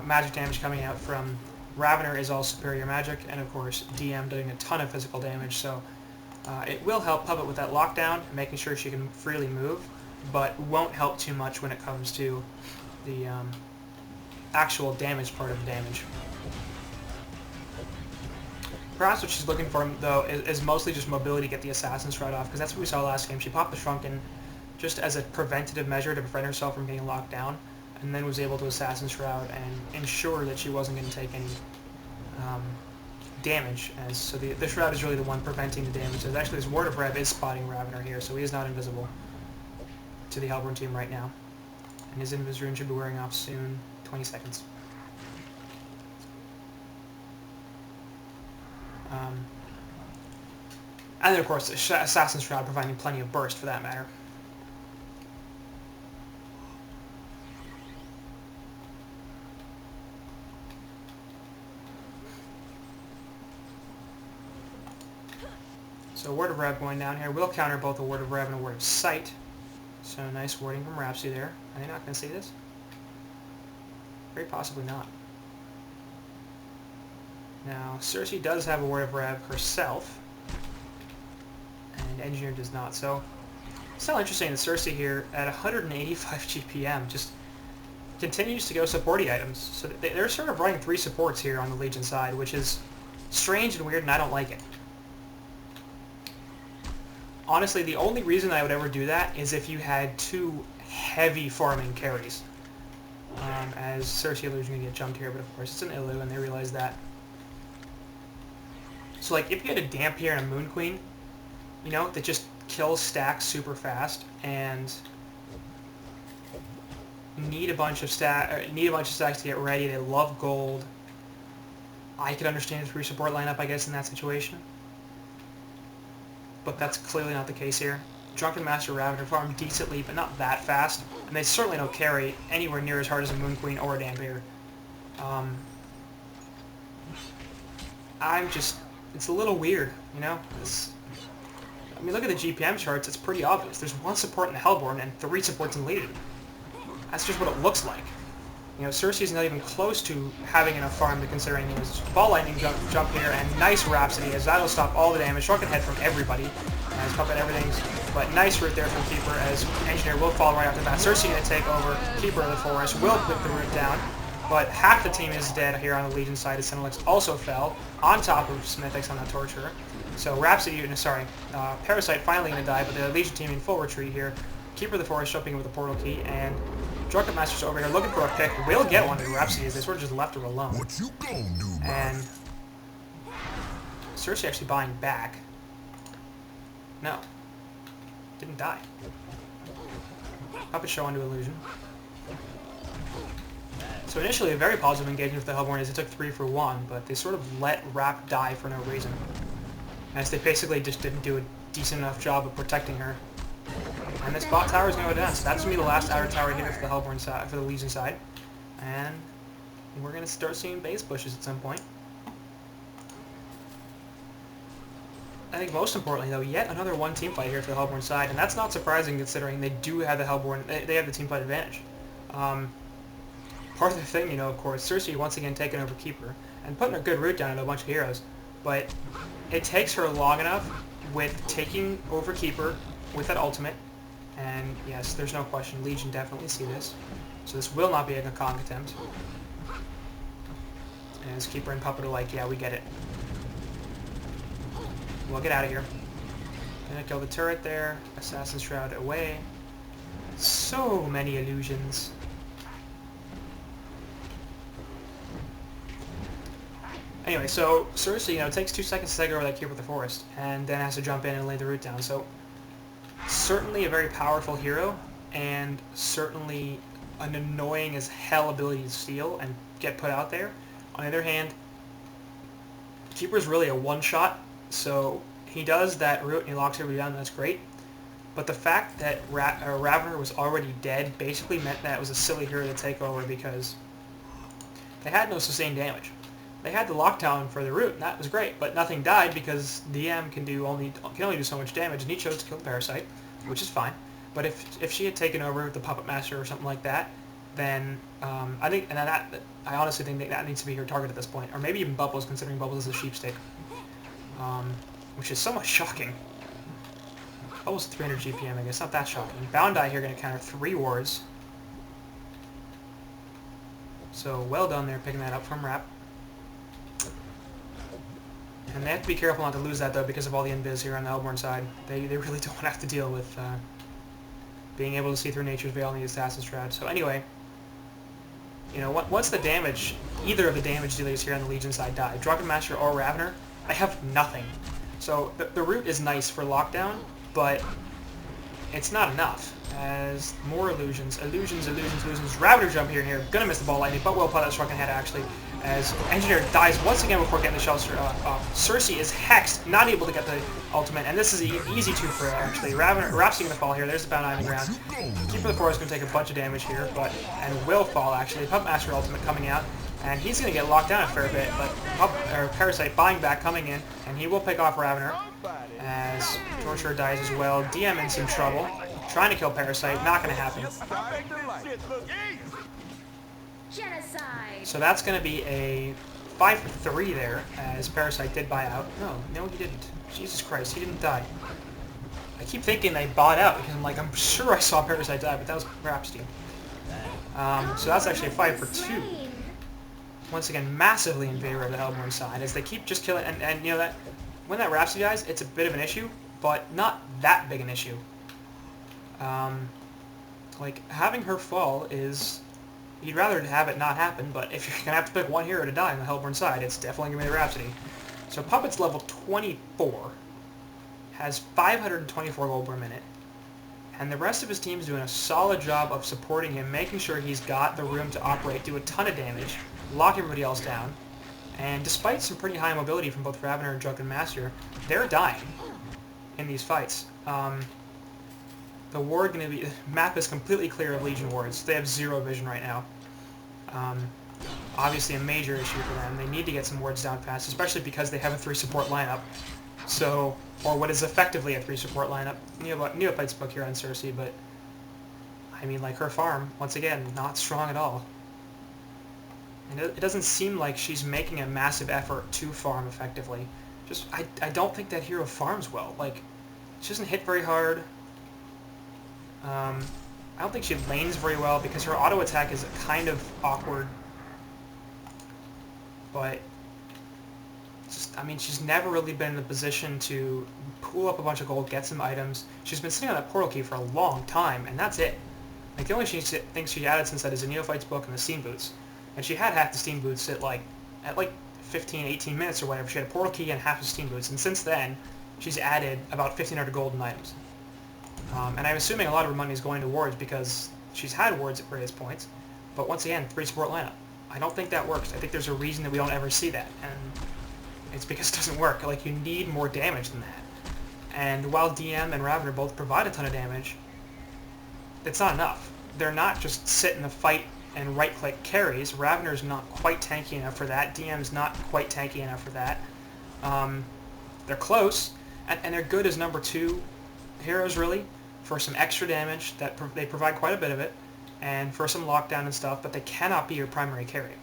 magic damage coming out from Ravener is all superior magic, and of course DM doing a ton of physical damage, so it will help Puppet with that lockdown, making sure she can freely move, but won't help too much when it comes to the actual damage part of the damage. Perhaps what she's looking for, though, is mostly just mobility to get the Assassin's Shroud off, because that's what we saw last game. She popped the Shrunken just as a preventative measure to prevent herself from being locked down, and then was able to Assassin's Shroud and ensure that she wasn't going to take any damage. So the Shroud is really the one preventing the damage. There's actually, this Word of Rev is spotting Ravener here, so he is not invisible to the Hellborn team right now. And his Invis rune should be wearing off soon, 20 seconds. And then of course Assassin's Shroud providing plenty of burst for that matter. So Word of Rev going down here will counter both a Word of Rev and a Word of Sight. So nice wording from Rhapsody there. Are they not going to see this? Very possibly not. Now, Cersei does have a Word of Rev herself, and Engineer does not. So, still interesting that Cersei here, at 185 GPM, just continues to go supporty items. So they're sort of running 3 supports here on the Legion side, which is strange and weird, and I don't like it. Honestly, the only reason I would ever do that is if you had 2 heavy farming carries. As Cersei Illu's going to get jumped here, but of course it's an Illu, and they realize that. So like, if you had a Dampier and a Moon Queen, you know, that just kills stacks super fast, and need a bunch of stacks to get ready, they love gold, I could understand a 3 support lineup, I guess, in that situation. But that's clearly not the case here. Drunken Master Ravener farm decently, but not that fast, and they certainly don't carry anywhere near as hard as a Moon Queen or a Dampier. It's a little weird, you know? I mean, look at the GPM charts, it's pretty obvious. There's 1 support in the Hellborn and 3 supports in Legion. That's just what it looks like. You know, Cersei's not even close to having enough farm to consider anything. It was Ball Lightning jump here, and nice Rhapsody, as that'll stop all the damage. Shrunken Head from everybody, as Puppet everything's, but nice root there from Keeper, as Engineer will fall right off the bat. Cersei going to take over Keeper of the Forest, will put the root down, but half the team is dead here on the Legion side, as Cinelix also fell, on top of Smithix on that Torturer. So Parasite finally going to die, but the Legion team in full retreat here. Keeper of the Forest jumping with the portal key, and Drunken Master's over here looking for a pick. Will get one to Rhapsody, as they sort of just left her alone. What you gonna do, and Cersei actually buying back. No. Didn't die. Puppet show onto illusion. So initially a very positive engagement with the Hellborn as it took 3 for 1, but they sort of let Rap die for no reason. As they basically just didn't do a decent enough job of protecting her. And this bot tower is going to go down, so that's going to be the last outer tower hitter for the Hellborn side, for the Legion side. And we're going to start seeing base pushes at some point. I think most importantly, though, yet another one team fight here for the Hellborn side, and that's not surprising considering they do have the Hellborn, they have the team fight advantage. Part of the thing, you know, of course, Cersei once again taking over Keeper and putting a good root down into a bunch of heroes, but it takes her long enough with taking over Keeper with that ultimate, and yes, there's no question, Legion definitely see this, so this will not be a conk attempt. And as Keeper and Puppet are like, yeah, we get it. We'll get out of here. Gonna kill the turret there. Assassin's Shroud away. So many illusions. Anyway, so Cersei, you know, takes 2 seconds to take over that cube with the forest, and then has to jump in and lay the root down. So certainly a very powerful hero, and certainly an annoying as hell ability to steal and get put out there. On the other hand, Keeper's really a one-shot. So he does that root and he locks everybody down, that's great. But the fact that Ravener was already dead basically meant that it was a silly hero to take over because they had no sustained damage. They had the lockdown for the root, and that was great, but nothing died because DM can only do so much damage, and he chose to kill the Parasite, which is fine. But if she had taken over the Puppet Master or something like that, then I honestly think that needs to be her target at this point, or maybe even Bubbles, considering Bubbles is a sheepstick. Which is somewhat shocking. Almost 300 GPM, I guess. Not that shocking. Bound Eye here going to counter 3 wards. So well done there, picking that up from Rap. And they have to be careful not to lose that, though, because of all the invis here on the Hellborn side. They really don't have to deal with being able to see through Nature's Veil and the Assassin's Shroud. So anyway, you know, once the damage, either of the damage dealers here on the Legion side die, Drunken Master or Ravener, I have nothing. So the root is nice for lockdown, but it's not enough. As more illusions. Ravener jump here and here. Gonna miss the ball lightning, but well put that Shrunken Head actually. As Engineer dies once again before getting the shelter off. Cersei is hexed, not able to get the ultimate, and this is an easy 2 for her actually. Rhapsody gonna fall here. There's the Bound Eye on the ground. Keeper of the Forest is gonna take a bunch of damage here, and will fall actually. Puppet Master ultimate coming out. And he's going to get locked down a fair bit, but Parasite buying back coming in, and he will pick off Ravener as Torturer dies as well. DM in some trouble, trying to kill Parasite, not going to happen. Genocide. So that's going to be a 5 for 3 there, as Parasite did buy out. No, he didn't. Jesus Christ, he didn't die. I keep thinking they bought out, because I'm sure I saw Parasite die, but that was Rhapsody. So that's actually a 5 for 2. Once again, massively in favor of the Hellborn side, as they keep just killing, and you know that, when that Rhapsody dies, it's a bit of an issue, but not that big an issue. Like, having her fall is, you'd rather have it not happen, but if you're going to have to pick one hero to die on the Hellborn side, it's definitely going to be the Rhapsody. So Puppet's level 24, has 524 gold per minute, and the rest of his team's doing a solid job of supporting him, making sure he's got the room to operate, do a ton of damage, lock everybody else down, and despite some pretty high mobility from both Ravener and Drunken Master, they're dying in these fights. The ward map is completely clear of Legion wards. They have 0 vision right now. Obviously a major issue for them. They need to get some wards down fast, especially because they have a 3 support lineup. So, or what is effectively a 3 support lineup. Neophyte's book here on Cersei, but I mean, like, her farm, once again, not strong at all. And it doesn't seem like she's making a massive effort to farm effectively. I don't think that hero farms well. Like, she doesn't hit very hard. I don't think she lanes very well because her auto attack is kind of awkward. But, I mean, she's never really been in a position to pull up a bunch of gold, get some items. She's been sitting on that portal key for a long time, and that's it. Like, the only things she added since that is the Neophyte's book and the steam boots. And she had half the steam boots at 15, 18 minutes or whatever, she had a portal key and half of steam boots, and since then, she's added about 1,500 golden items. And I'm assuming a lot of her money is going to wards because she's had wards at various points, but once again, 3 support lineup. I don't think that works. I think there's a reason that we don't ever see that, and it's because it doesn't work. Like, you need more damage than that. And while DM and Ravener both provide a ton of damage, it's not enough. They're not just sit in the fight and right-click carries. Ravener's not quite tanky enough for that. DM's not quite tanky enough for that. They're close, and they're good as number 2 heroes, really, for some extra damage. They provide quite a bit of it, and for some lockdown and stuff, but they cannot be your primary carry.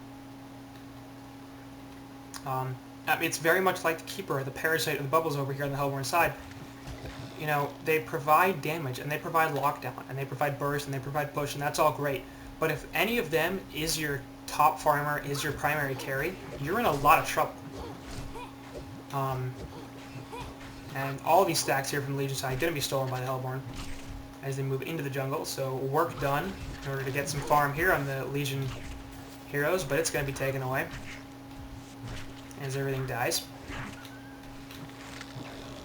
It's very much like the Keeper, the Parasite, or the Bubbles over here on the Hellborn side. You know, they provide damage, and they provide lockdown, and they provide burst, and they provide push, and that's all great. But if any of them is your top farmer, is your primary carry, you're in a lot of trouble. And all these stacks here from the Legion side are going to be stolen by the Hellborn as they move into the jungle, so work done in order to get some farm here on the Legion heroes, but it's going to be taken away as everything dies.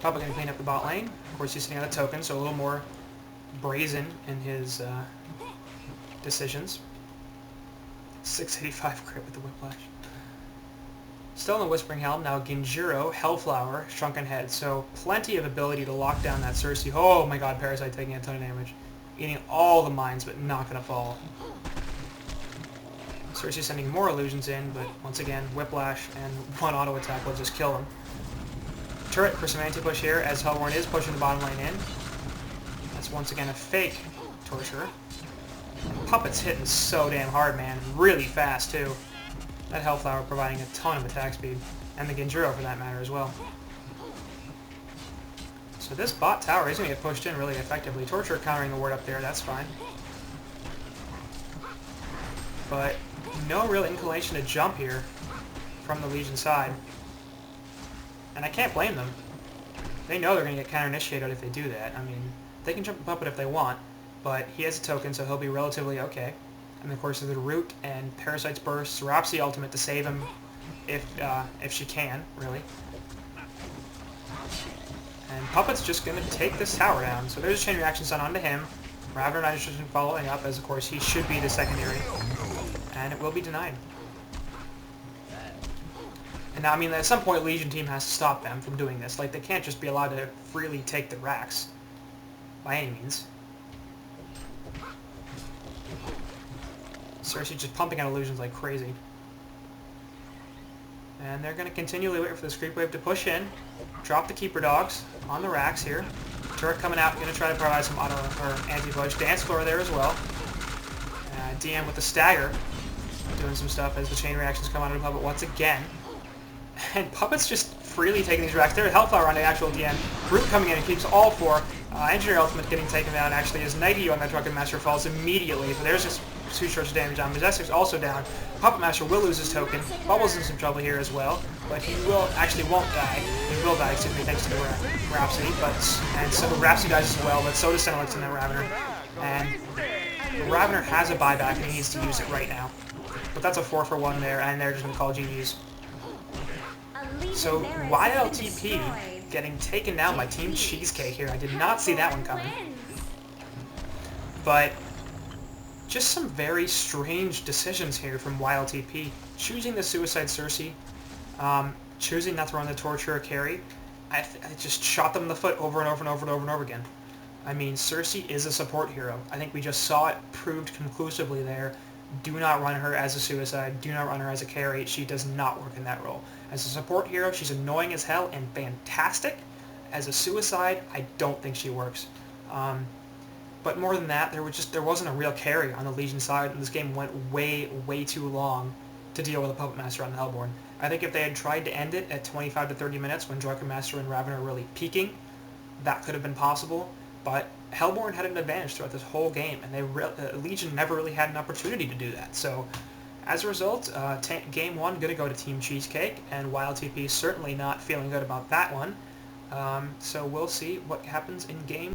Probably going to clean up the bot lane. Of course, he's sitting on a token, so a little more brazen in his decisions. 685 crit with the Whiplash. Still in the Whispering Helm, now Genjiro, Hellflower, Shrunken Head, so plenty of ability to lock down that Cersei. Oh my god, Parasite taking a ton of damage. Eating all the mines, but not going to fall. Cersei sending more illusions in, but once again, Whiplash and one auto attack will just kill him. Turret for some anti-push here, as Hellborn is pushing the bottom lane in. That's once again a fake Torturer. Puppet's hitting so damn hard, man. Really fast, too. That Hellflower providing a ton of attack speed. And the Genjiro, for that matter, as well. So this bot tower is going to get pushed in really effectively. Torturer countering the ward up there, that's fine. But no real inclination to jump here from the Legion side. And I can't blame them. They know they're going to get counter-initiated if they do that. I mean, they can jump the puppet if they want, but he has a token, so he'll be relatively okay. And of course, there's the Root and Parasite's Burst, Rhapsody ultimate to save him if she can, really. And Puppet's just going to take this tower down. So there's a chain reaction stun onto him. Ravener Nitrogen following up, as of course he should be the secondary. And it will be denied. And now, I mean, at some point, Legion team has to stop them from doing this. Like, they can't just be allowed to freely take the racks. By any means. Cersei just pumping out illusions like crazy. And they're going to continually wait for this creep wave to push in. Drop the Keeper Dogs on the racks here. Turret coming out, going to try to provide some auto or anti-push. Dance floor there as well. DM with the stagger. Doing some stuff as the chain reactions come out of the Puppet once again. And Puppet's just freely taking these racks. There's Hellflower on the actual DM. Root coming in and keeps all 4. Engineer Ultimate getting taken down actually as Nighty on that Drunken Master falls immediately. So there's just 2 strokes of damage on. Majestic's also down. Puppet Master will lose his token. Bubbles in some trouble here as well. But he won't die. He will die, excuse me, thanks to the Rhapsody. And so Rhapsody dies as well, but so does Senelix and then Ravener. And Ravener has a buyback and he needs to use it right now. But that's a 4-for-1 there, and they're just going to call GG's. So YLTP getting taken down by Team Cheesecake here. I did not see that one coming. But just some very strange decisions here from YLTP. Choosing the Suicide Cersei, choosing not to run the Torturer carry. I just shot them in the foot over and over and over and over and over again. I mean, Cersei is a support hero. I think we just saw it proved conclusively there. Do not run her as a suicide. Do not run her as a carry. She does not work in that role. As a support hero, she's annoying as hell and fantastic. As a suicide, I don't think she works. But more than that, there wasn't a real carry on the Legion side, and this game went way, way too long to deal with a Puppet Master on the Hellborn. I think if they had tried to end it at 25 to 30 minutes when Drunken Master and Ravener are really peaking, that could have been possible. But Hellborn had an advantage throughout this whole game, and Legion never really had an opportunity to do that. So, as a result, Game 1 going to go to Team Cheesecake, and YLTP certainly not feeling good about that one. So we'll see what happens in Game